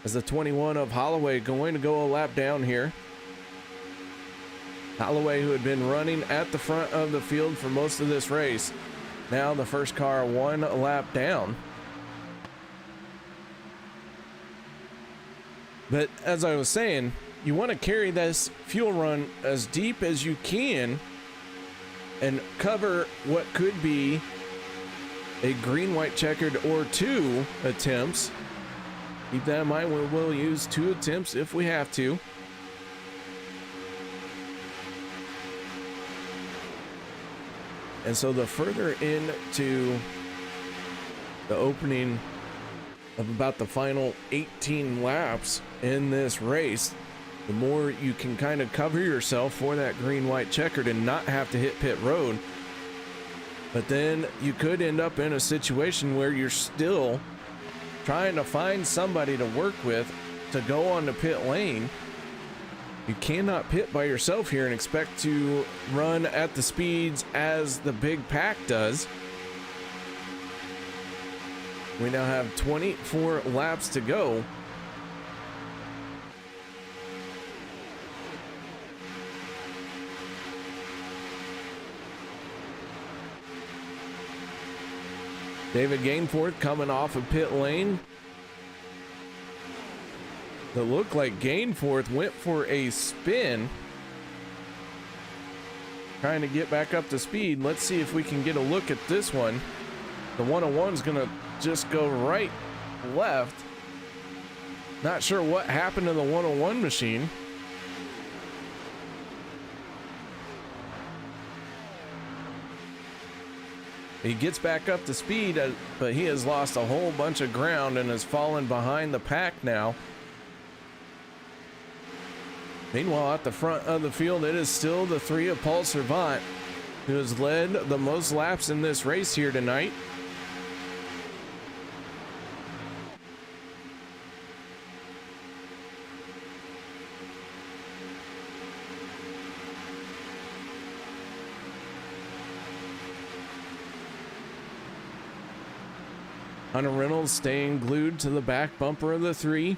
as the 21 of Holloway going to go a lap down here. Holloway, who had been running at the front of the field for most of this race, now the first car 1 lap down. But as I was saying, you want to carry this fuel run as deep as you can and cover what could be a green, white, checkered or 2 attempts. Keep that in mind. We will use 2 attempts if we have to. And so the further into the opening of about the final 18 laps in this race, the more you can kind of cover yourself for that green, white, checkered and not have to hit pit road. But then you could end up in a situation where you're still trying to find somebody to work with to go on the pit lane. You cannot pit by yourself here and expect to run at the speeds as the big pack does. We now have 24 laps to go. David Gainforth coming off of pit lane. It looked like Gainforth went for a spin, trying to get back up to speed. Let's see if we can get a look at this one. The 101 is going to just go right, left. Not sure what happened to the 101 machine. He gets back up to speed, but he has lost a whole bunch of ground and has fallen behind the pack now. Meanwhile, at the front of the field, it is still the 3 of Paul Servant, who has led the most laps in this race here tonight. Hunter Reynolds staying glued to the back bumper of the 3.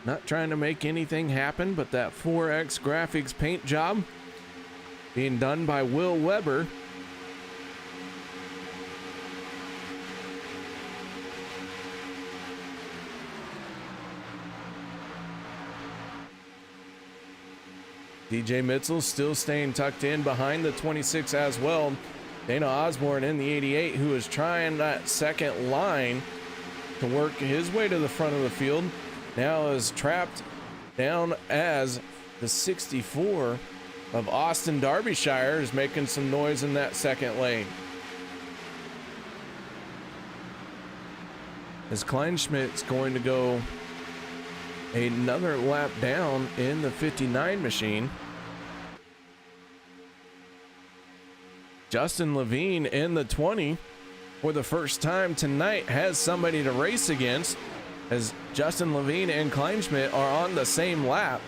Not trying to make anything happen, but that 4X graphics paint job being done by Will Weber. DJ Mitchell still staying tucked in behind the 26 as well. Dana Osborne in the 88, who is trying that second line to work his way to the front of the field, now is trapped down as the 64 of Austin Derbyshire is making some noise in that second lane. As Kleinschmidt's going to go another lap down in the 59 machine. Justin Levine in the 20 for the first time tonight has somebody to race against, as Justin Levine and Kleinschmidt are on the same lap.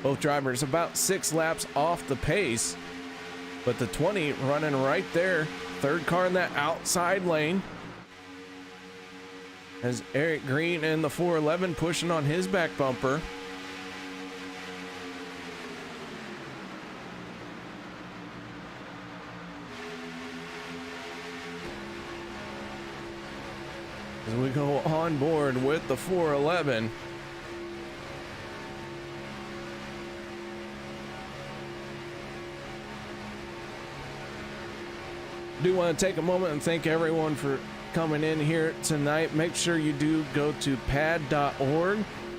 Both drivers about 6 laps off the pace, but the 20 running right there. Third car in that outside lane. As Eric Green in the 411 pushing on his back bumper. As we go on board with the 411. Do want to take a moment and thank everyone for coming in here tonight. Make sure you do go to pad.org,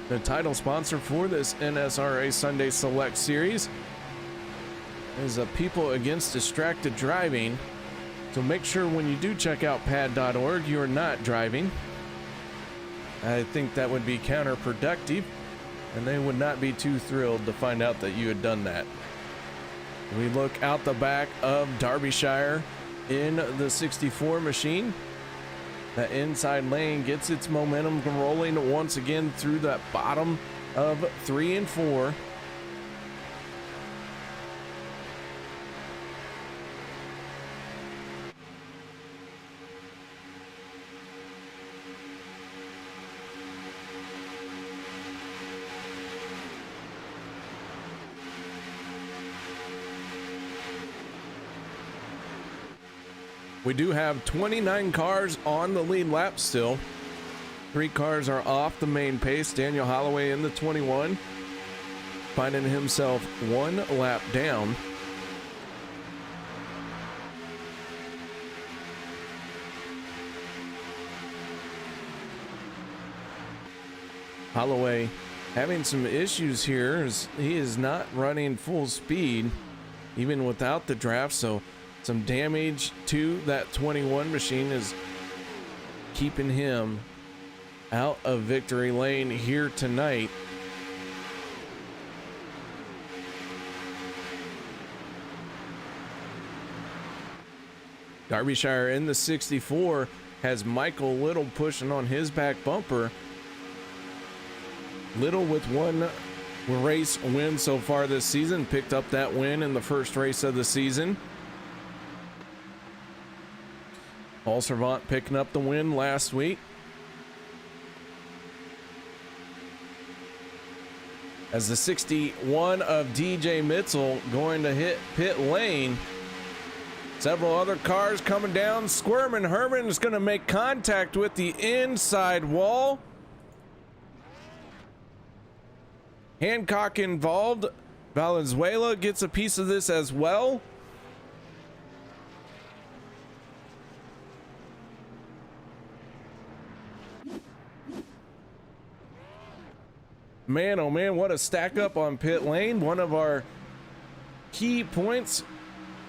the title sponsor for this NSRA Sunday Select Series. Is People Against Distracted Driving. So make sure when you do check out pad.org, you're not driving. I think that would be counterproductive, and they would not be too thrilled to find out that you had done that. We look out the back of Derbyshire in the 64 machine. That inside lane gets its momentum rolling once again through that bottom of 3 and 4. We we do have 29 cars on the lead lap still. 3 cars are off the main pace. Daniel Holloway in the 21, finding himself 1 lap down. Holloway having some issues here as he is not running full speed even without the draft, so some damage to that 21 machine is keeping him out of victory lane here tonight. Derbyshire in the 64 has Michael Little pushing on his back bumper. Little with 1 race win so far this season, picked up that win in the first race of the season. Paul Servant picking up the win last week. As the 61 of DJ Mitzel going to hit pit lane. Several other cars coming down. Squirmin' Herman is going to make contact with the inside wall. Hancock involved. Valenzuela gets a piece of this as well. Man, oh man, what a stack up on pit lane. One of our key points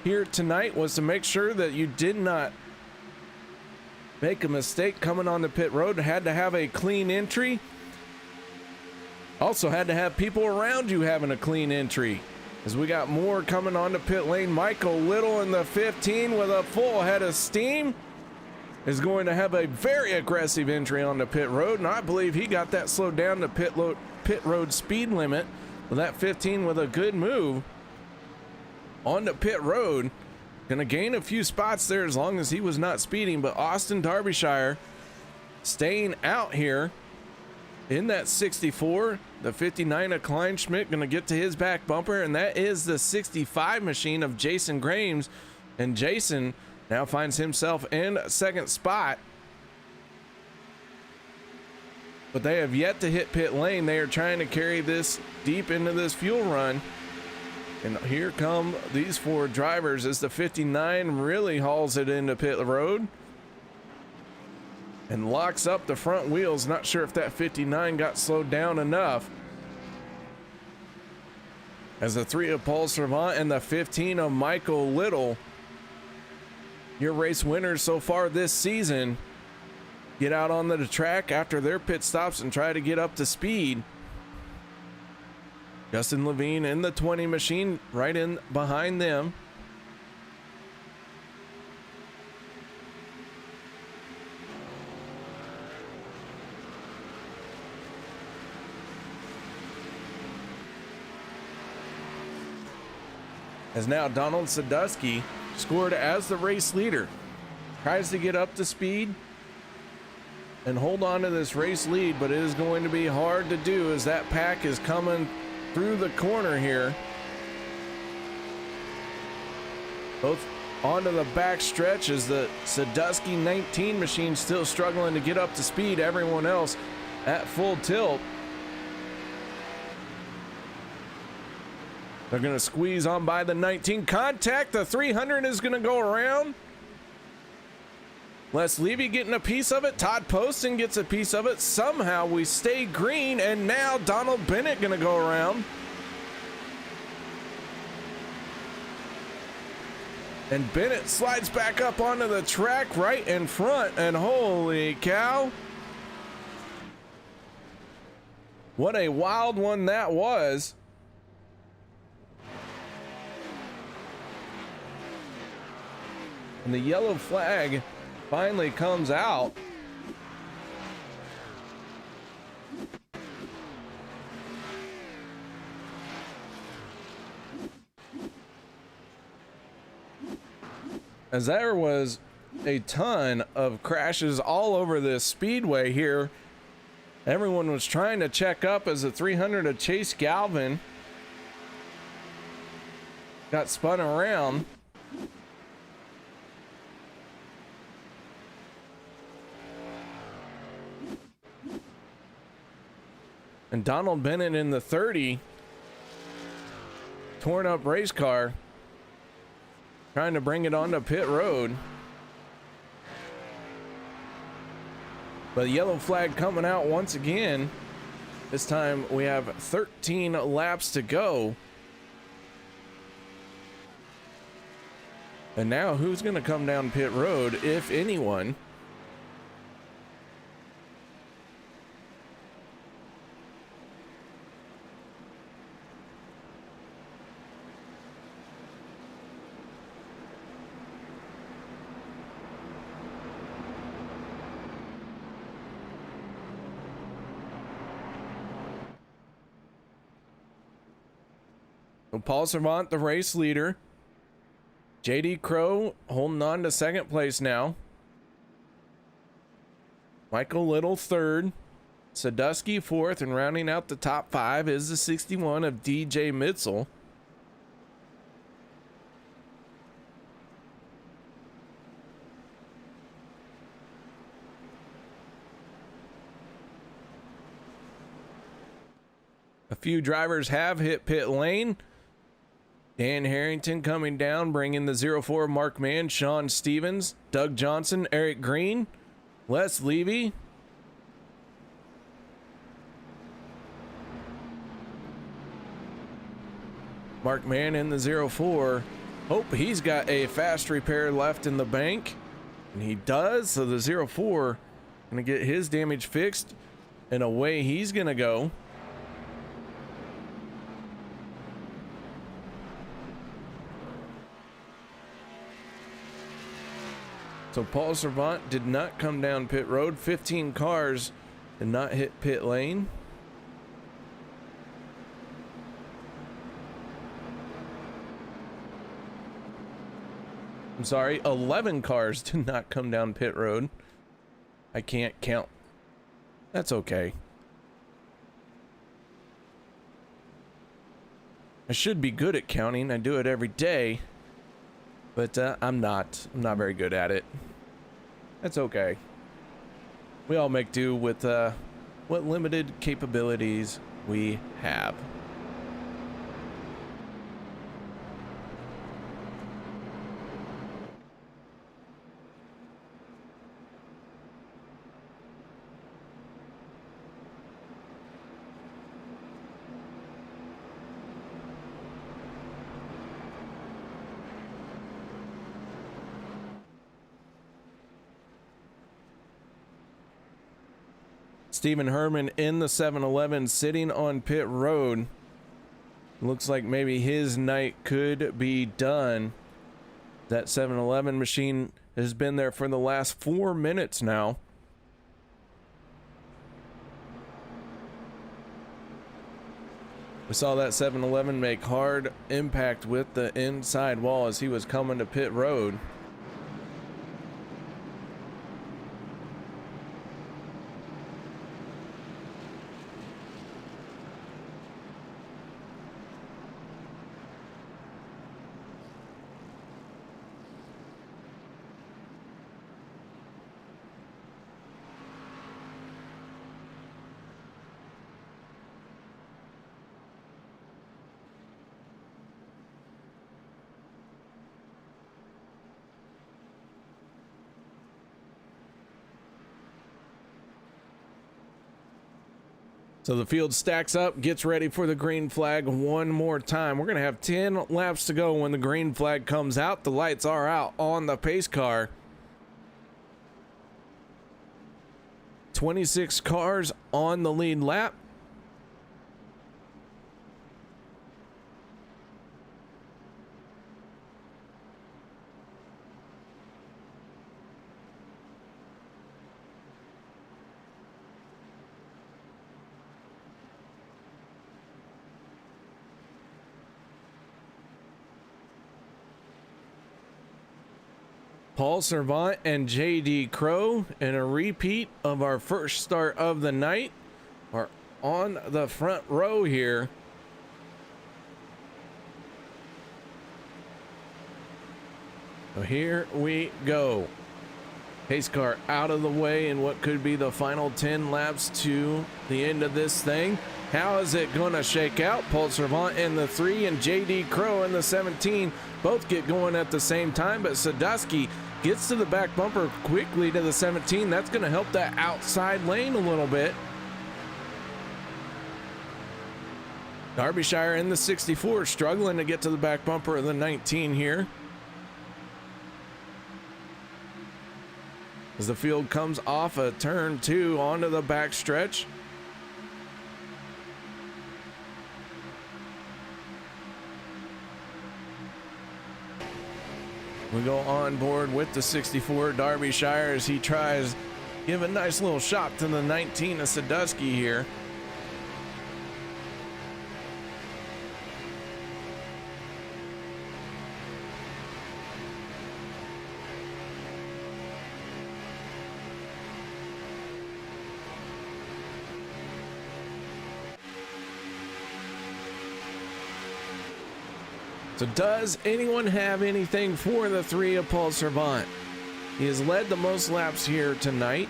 here tonight was to make sure that you did not make a mistake coming on the pit road. Had to have a clean entry. Also had to have people around you having a clean entry, as we got more coming on the pit lane. Michael Little in the 15 with a full head of steam is going to have a very aggressive entry on the pit road, and I believe he got that slowed down to pit road speed limit with that 15 with a good move on the pit road. Gonna gain a few spots there as long as he was not speeding, but Austin Derbyshire staying out here in that 64. The 59 of Kleinschmidt gonna get to his back bumper, and that is the 65 machine of Jason Grames, and Jason now finds himself in second spot. But they have yet to hit pit lane. They are trying to carry this deep into this fuel run. And here come these 4 drivers as the 59 really hauls it into pit road and locks up the front wheels. Not sure if that 59 got slowed down enough. As the 3 of Paul Servant and the 15 of Michael Little, your race winners so far this season, get out on the track after their pit stops and try to get up to speed. Justin Levine in the 20 machine right in behind them. As now Donald Sadusky scored as the race leader. Tries to get up to speed and hold on to this race lead, but it is going to be hard to do as that pack is coming through the corner here. Both onto the back stretch as the Sadusky 19 machine still struggling to get up to speed. Everyone else at full tilt. They're going to squeeze on by the 19. Contact, the 300 is going to go around. Les Levy getting a piece of it. Todd Poston gets a piece of it. Somehow we stay green, and now Donald Bennett going to go around. And Bennett slides back up onto the track right in front, and holy cow. What a wild one that was. And the yellow flag finally comes out. As there was a ton of crashes all over this speedway here. Everyone was trying to check up as the 300 of Chase Galvin got spun around. And Donald Bennett in the 30, torn up race car, trying to bring it onto pit road. But the yellow flag coming out once again. This time we have 13 laps to go. And now who's going to come down pit road, if anyone? So Paul Servant, the race leader. JD Crow holding on to second place now. Michael Little third. Sadusky fourth, and rounding out the top five is the 61 of DJ Mitzel. A few drivers have hit pit lane. Dan Harrington coming down, bringing the 04 Mark Mann, Sean Stevens, Doug Johnson, Eric Green, Les Levy. Mark Mann in the 04. Hope he's got a fast repair left in the bank. And he does, so the 04 gonna get his damage fixed, and away he's gonna go. So Paul Servant did not come down pit road. 15 cars did not hit pit lane. I'm sorry, 11 cars did not come down pit road. I can't count. That's okay. I should be good at counting. I do it every day. But I'm not very good at it. That's okay. We all make do with what limited capabilities we have. Stephen Herman in the 7-Eleven sitting on pit road. Looks like maybe his night could be done. That 7-Eleven machine has been there for the last 4 minutes now. We saw that 7-Eleven make hard impact with the inside wall as he was coming to pit road. So the field stacks up, gets ready for the green flag one more time. We're going to have 10 laps to go when the green flag comes out. The lights are out on the pace car. 26 cars on the lead lap. Paul Servant and JD Crow in a repeat of our first start of the night are on the front row here. So here we go. Pace car out of the way in what could be the final 10 laps to the end of this thing. How is it going to shake out? Paul Servant in the 3 and JD Crow in the 17 both get going at the same time, but Sadusky gets to the back bumper quickly to the 17. That's going to help that outside lane a little bit. Derbyshire in the 64 struggling to get to the back bumper of the 19 here. As the field comes off a turn 2 onto the back stretch. We go on board with the 64 Derbyshire as he tries give a nice little shot to the 19 of Sadusky here. So does anyone have anything for the 3 of Paul Servant? He has led the most laps here tonight.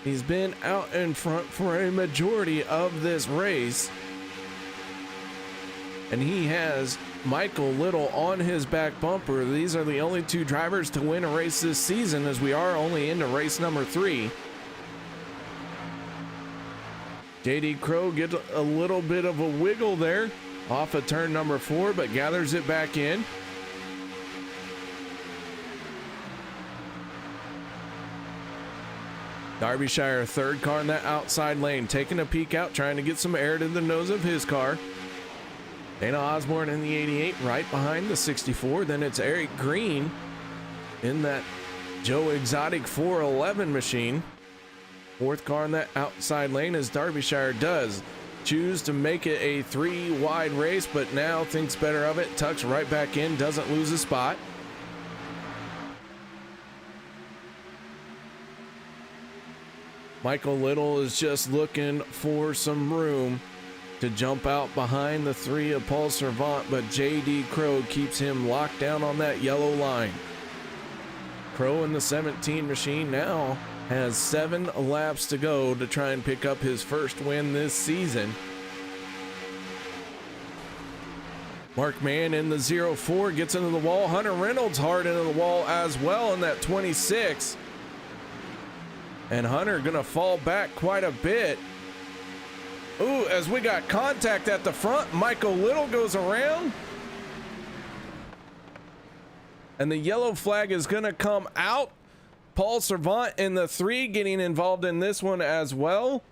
He's been out in front for a majority of this race. And he has Michael Little on his back bumper. These are the only 2 drivers to win a race this season, as we are only into race number 3. JD Crow gets a little bit of a wiggle there off of turn number 4, but gathers it back in. Derbyshire, third car in that outside lane, taking a peek out, trying to get some air to the nose of his car. Dana Osborne in the 88 right behind the 64. Then it's Eric Green in that Joe Exotic 411 machine. Fourth car in that outside lane as Derbyshire does choose to make it a 3-wide race, but now thinks better of it, tucks right back in, doesn't lose a spot. Michael Little is just looking for some room to jump out behind the 3 of Paul Servant, but JD Crow keeps him locked down on that yellow line. Crow in the 17 machine now has 7 laps to go to try and pick up his first win this season. Mark Mann in the 04 gets into the wall. Hunter Reynolds hard into the wall as well in that 26. And Hunter gonna fall back quite a bit. Ooh, as we got contact at the front, Michael Little goes around. And the yellow flag is gonna come out. Paul Servant in the 3 getting involved in this one as well.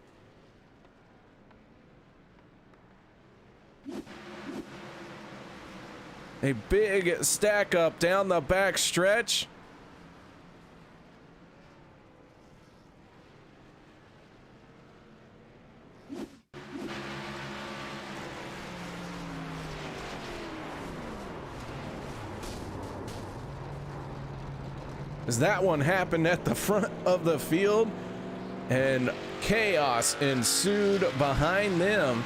A big stack up down the back stretch. As that one happened at the front of the field, and chaos ensued behind them.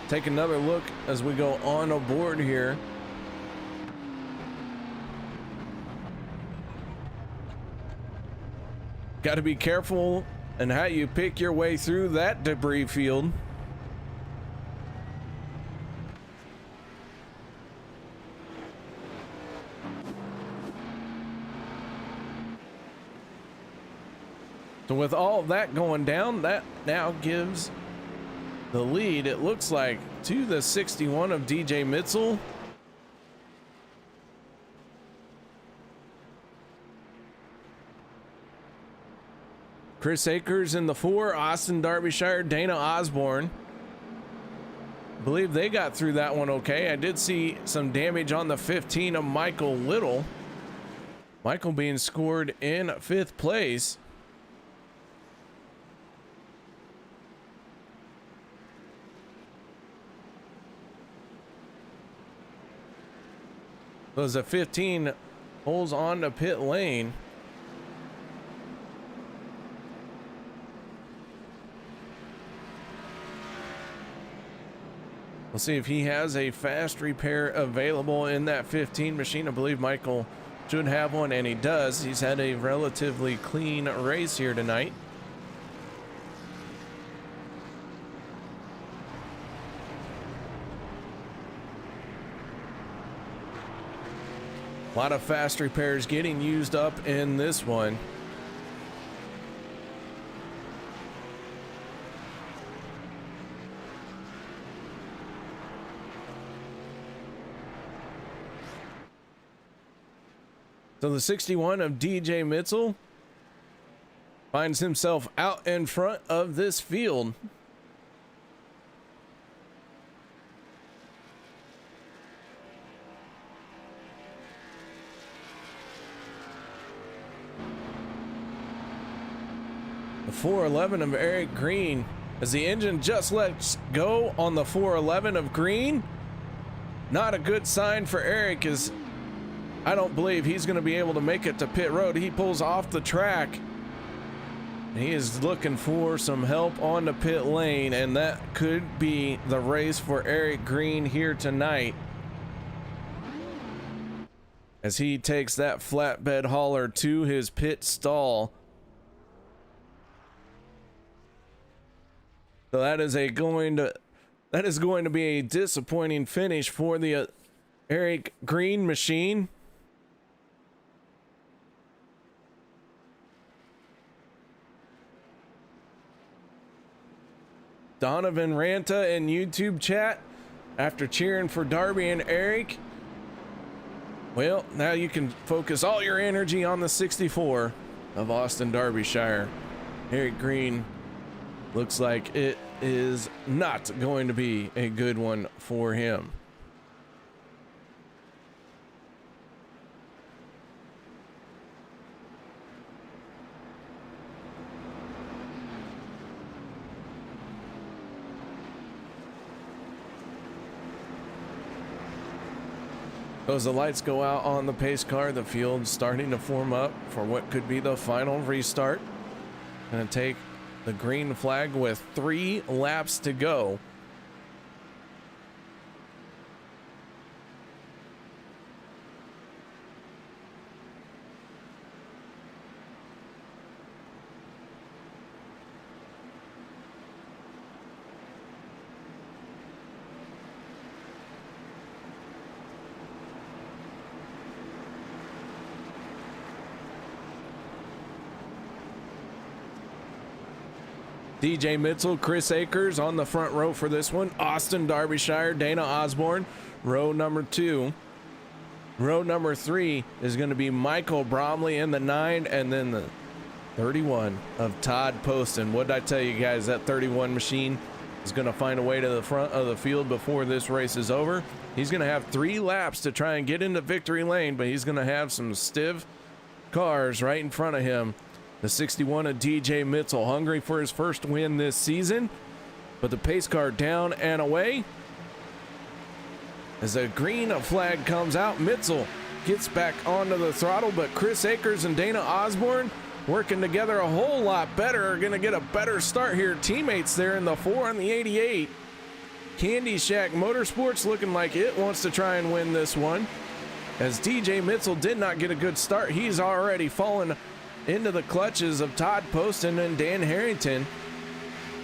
Take another look as we go on aboard here. Got to be careful and how you pick your way through that debris field. So with all of that going down, that now gives the lead, it looks like, to the 61 of DJ Mitzel. Chris Akers in the 4, Austin Derbyshire, Dana Osborne. I believe they got through that one okay. I did see some damage on the 15 of Michael Little. Michael being scored in 5th place. So as the 15 pulls on to pit lane. We'll see if he has a fast repair available in that 15 machine. I believe Michael should have one, and he does. He's had a relatively clean race here tonight. A lot of fast repairs getting used up in this one. So the 61 of DJ Mitzel finds himself out in front of this field. The 411 of Eric Green, as the engine just lets go on the 411 of Green. Not a good sign for Eric, as I don't believe he's going to be able to make it to pit road. He pulls off the track. He is looking for some help on the pit lane, and that could be the race for Eric Green here tonight, as he takes that flatbed hauler to his pit stall. So that is going to be a disappointing finish for the Eric Green machine. Donovan Ranta in YouTube chat, after cheering for Darby and Eric, well, now you can focus all your energy on the 64 of Austin Derbyshire. Eric Green looks like it is not going to be a good one for him. As the lights go out on the pace car, the field's starting to form up for what could be the final restart. Gonna take the green flag with 3 laps to go. DJ Mitzel, Chris Akers on the front row for this one. Austin Derbyshire, Dana Osborne, row number 2. Row number 3 is going to be Michael Bromley in the 9, and then the 31 of Todd Poston. What did I tell you guys? That 31 machine is going to find a way to the front of the field before this race is over. He's going to have 3 laps to try and get into victory lane, but he's going to have some stiff cars right in front of him. The 61 of DJ Mitzel, hungry for his first win this season, but the pace car down and away. As a green flag comes out, Mitzel gets back onto the throttle, but Chris Akers and Dana Osborne working together a whole lot better, are going to get a better start here. Teammates there in the 4 and the 88. Candy Shack Motorsports looking like it wants to try and win this one. As DJ Mitzel did not get a good start, he's already fallen into the clutches of Todd Poston and Dan Harrington.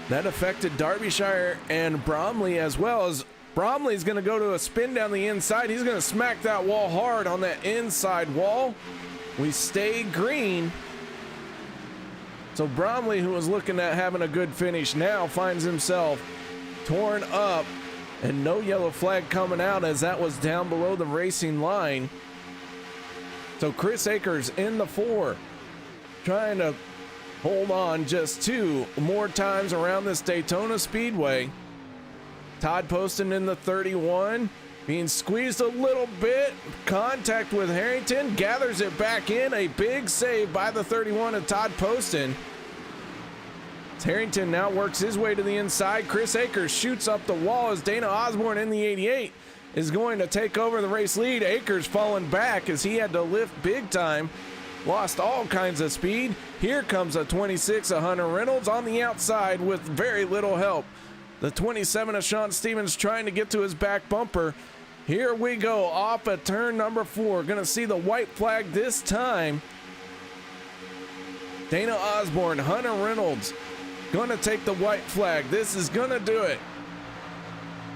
That affected Derbyshire and Bromley, as well as Bromley's going to go to a spin down the inside. He's going to smack that wall hard on that inside wall. We stay green. So Bromley, who was looking at having a good finish, now finds himself torn up, and no yellow flag coming out, as that was down below the racing line. So Chris Akers in the 4, trying to hold on just 2 more times around this Daytona Speedway. Todd Poston in the 31, being squeezed a little bit. Contact with Harrington, gathers it back in. A big save by the 31 of Todd Poston. Harrington now works his way to the inside. Chris Akers shoots up the wall as Dana Osborne in the 88 is going to take over the race lead. Akers falling back as he had to lift big time. Lost all kinds of speed. Here comes a 26 of Hunter Reynolds on the outside with very little help The 27 of Sean Stevens trying to get to his back bumper. Here we go off at turn number 4. Gonna see the white flag this time. Dana Osborne, Hunter Reynolds gonna take the white flag. This is gonna do it.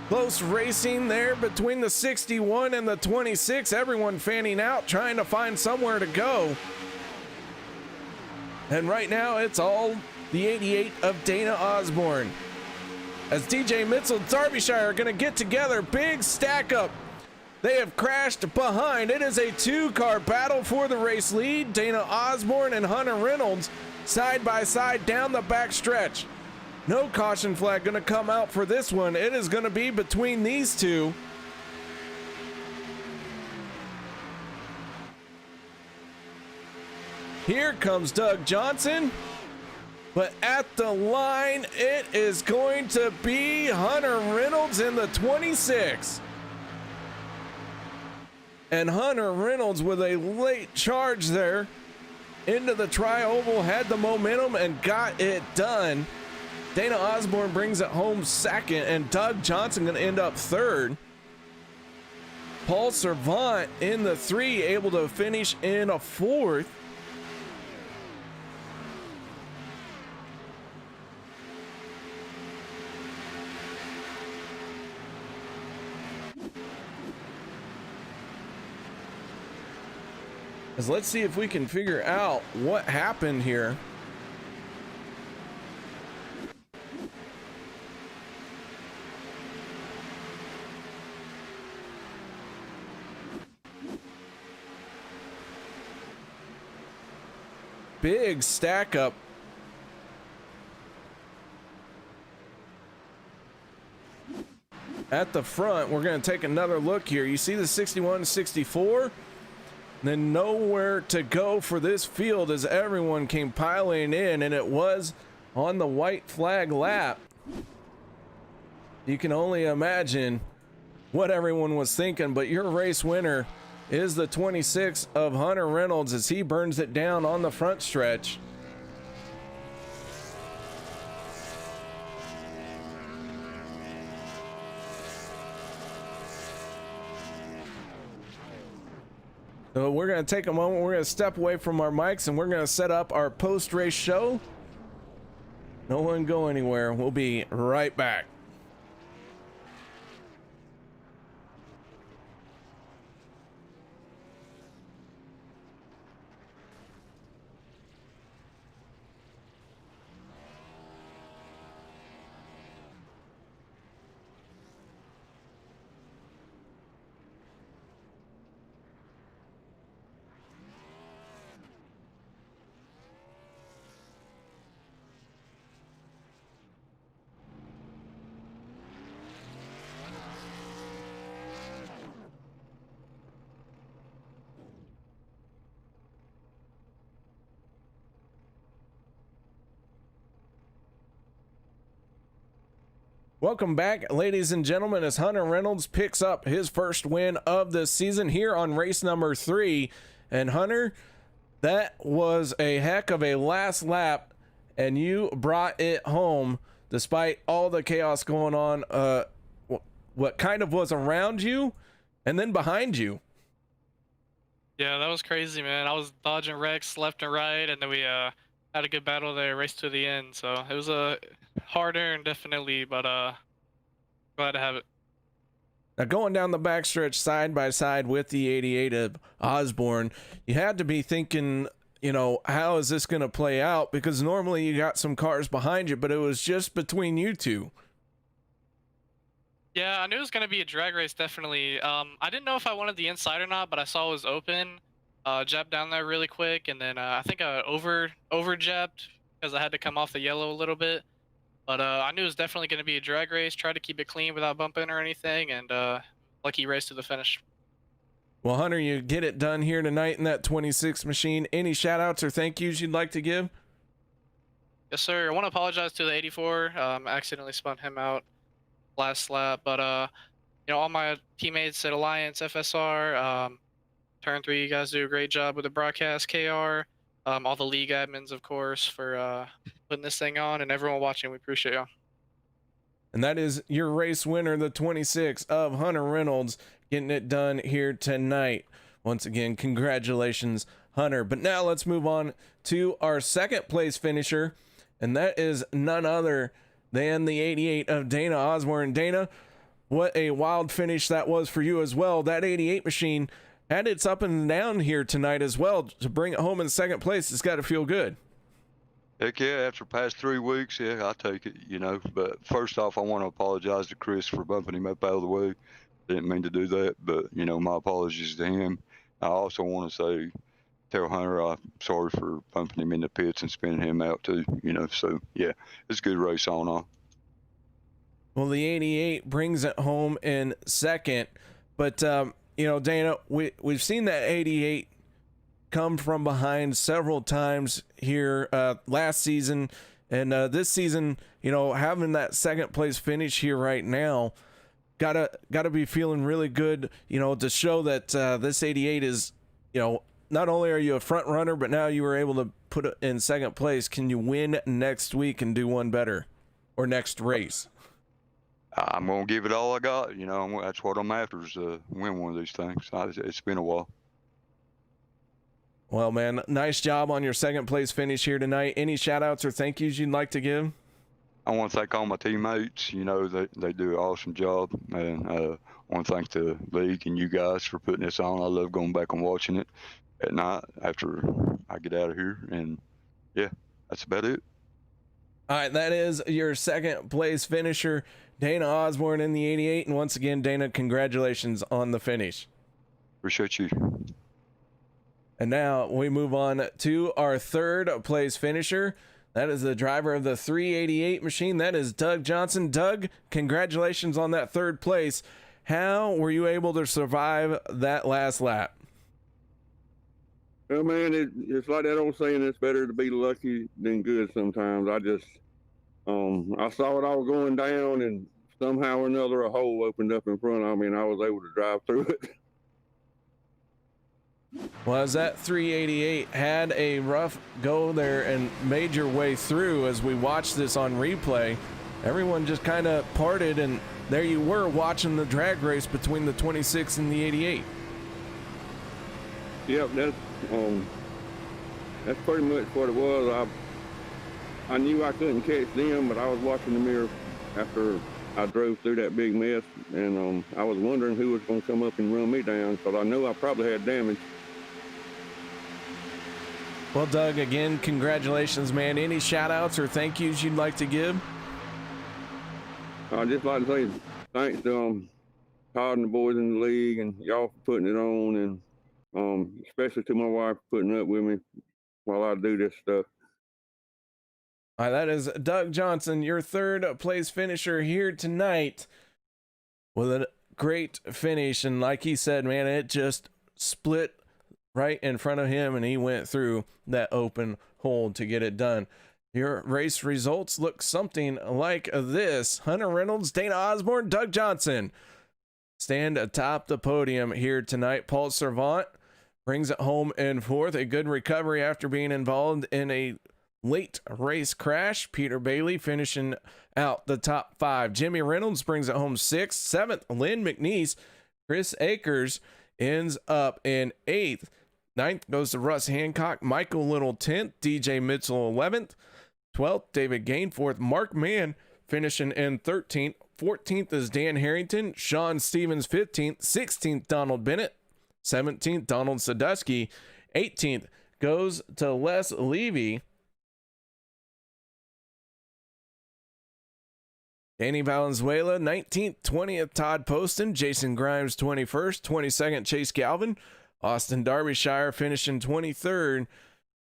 Close racing there between the 61 and the 26. Everyone fanning out, trying to find somewhere to go. And right now it's all the 88 of Dana Osborne. As DJ Mitchell and Derbyshire are gonna get together, big stack up. They have crashed behind. It is a 2-car battle for the race lead. Dana Osborne and Hunter Reynolds side by side down the back stretch. No caution flag going to come out for this one. It is going to be between these two. Here comes Doug Johnson. But at the line, it is going to be Hunter Reynolds in the 26. And Hunter Reynolds with a late charge there into the tri-oval, had the momentum and got it done. Dana Osborne brings it home second, and Doug Johnson going to end up third. Paul Servant in the 3, able to finish in a 4th. Let's see if we can figure out what happened here. Big stack up. At the front, we're going to take another look here. You see the 61 64? Then nowhere to go for this field as everyone came piling in, and it was on the white flag lap. You can only imagine what everyone was thinking, but your race winner is the 26 of Hunter Reynolds as he burns it down on the front stretch. So we're going to take a moment. We're going to step away from our mics and we're going to set up our post-race show. No one go anywhere. We'll be right back. Welcome back, ladies and gentlemen, as Hunter Reynolds picks up his first win of the season here on race number 3. And Hunter, that was a heck of a last lap, and you brought it home despite all the chaos going on. What kind of was around you and then behind you? Yeah, that was crazy, man. I was dodging wrecks left and right, and then we had a good battle there, race to the end. So it was a hard earn, definitely, but glad to have it. Now, going down the backstretch side by side with the 88 of Osborne, you had to be thinking, you know, how is this going to play out? Because normally you got some cars behind you, but it was just between you two. Yeah, I knew it was going to be a drag race, definitely. I didn't know if I wanted the inside or not, but I saw it was open. Jabbed down there really quick, and then I think I over jabbed because I had to come off the yellow a little bit. But I knew it was definitely going to be a drag race. Tried to keep it clean without bumping or anything, and lucky race to the finish. Well, Hunter, you get it done here tonight in that 26 machine. Any shout outs or thank yous you'd like to give? Yes, sir. I want to apologize to the 84. I accidentally spun him out last lap, but you know, all my teammates at Alliance, FSR, Turn 3, you guys do a great job with the broadcast, KR, all the league admins, of course, for putting this thing on, and everyone watching, we appreciate y'all. And that is your race winner, the 26 of Hunter Reynolds, getting it done here tonight. Once again, congratulations, Hunter. But now let's move on to our second place finisher, and that is none other than the 88 of Dana Osborne. Dana, what a wild finish that was for you as well. That 88 machine had its up and down here tonight as well. To bring it home in second place, it's got to feel good. Heck yeah, after the past 3 weeks, yeah, I'll take it, you know. But first off, I want to apologize to Chris for bumping him up out of the way. Didn't mean to do that, but, you know, my apologies to him. I also want to tell Hunter I'm sorry for bumping him in the pits and spinning him out too, you know. So, yeah, it's a good race all in all. Well, the 88 brings it home in second. But, you know, Dana, we've seen that 88 come from behind several times here last season. And this season, you know, having that second place finish here right now, gotta be feeling really good, you know, to show that this 88 is, you know, not only are you a front runner, but now you were able to put it in second place. Can you win next week and do one better, or next race? I'm gonna give it all I got. You know, that's what I'm after, is win one of these things. It's been a while. Well, man, nice job on your second place finish here tonight. Any shout outs or thank yous you'd like to give? I want to thank all my teammates. You know, they do an awesome job. And I want to thank the league and you guys for putting this on. I love going back and watching it at night after I get out of here. And yeah, that's about it. All right, that is your second place finisher, Dana Osborne in the 88. And once again, Dana, congratulations on the finish. Appreciate you. And now we move on to our third place finisher. That is the driver of the 388 machine. That is Doug Johnson. Doug, congratulations on that third place. How were you able to survive that last lap? Well, man, it's like that old saying, it's better to be lucky than good sometimes. I just, I saw it all going down, and somehow or another a hole opened up in front of me, and I was able to drive through it. Well, as that 388 had a rough go there and made your way through, as we watched this on replay, everyone just kind of parted, and there you were watching the drag race between the 26 and the 88. Yep, that's pretty much what it was. I knew I couldn't catch them, but I was watching the mirror after I drove through that big mess, and I was wondering who was going to come up and run me down, because I knew I probably had damage. Well, Doug, again, congratulations, man. Any shout outs or thank yous you'd like to give? I'd just like to say thanks to Todd and the boys in the league and y'all for putting it on, and especially to my wife for putting up with me while I do this stuff. All right, that is Doug Johnson, your third place finisher here tonight, with a great finish. And like he said, man, it just split right in front of him, and he went through that open hole to get it done. Your race results look something like this. Hunter Reynolds, Dana Osborne, Doug Johnson stand atop the podium here tonight. Paul Servant brings it home in fourth. A good recovery after being involved in a late race crash. Peter Bailey finishing out the top five. Jimmy Reynolds brings it home sixth. Seventh, Lynn McNeese. Chris Akers ends up in eighth. Ninth goes to Russ Hancock. Michael Little 10th. DJ Mitchell 11th. 12th, David Gainforth. Mark Mann finishing in 13th. 14th is Dan Harrington. Sean Stevens 15th. 16th, Donald Bennett. 17th, Donald Sadusky. 18th goes to Les Levy. Danny Valenzuela 19th. 20th, Todd Poston. Jason Grimes 21st. 22nd, Chase Galvin. Austin Derbyshire finishing 23rd.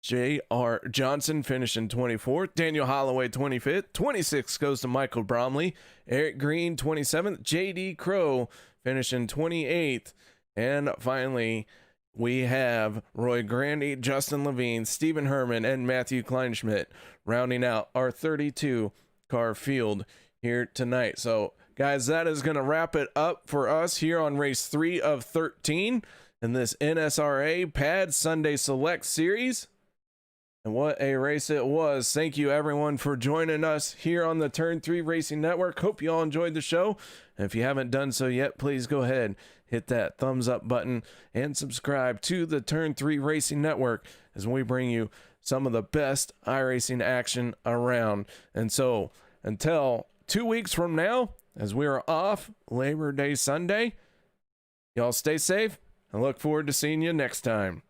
J.R. Johnson finishing 24th. Daniel Holloway 25th. 26th goes to Michael Bromley. Eric Green 27th. J.D. Crow finishing 28th. And finally, we have Roy Grandy, Justin Levine, Stephen Herman, and Matthew Kleinschmidt rounding out our 32-car field here tonight. So, guys, that is going to wrap it up for us here on race 3 of 13 in this NSRA Pad Sunday Select Series. And what a race it was. Thank you everyone for joining us here on the Turn 3 Racing Network. Hope you all enjoyed the show. And if you haven't done so yet, please go ahead, hit that thumbs up button and subscribe to the Turn 3 Racing Network as we bring you some of the best iRacing action around. And so until 2 weeks from now, as we are off Labor Day Sunday, y'all stay safe and look forward to seeing you next time.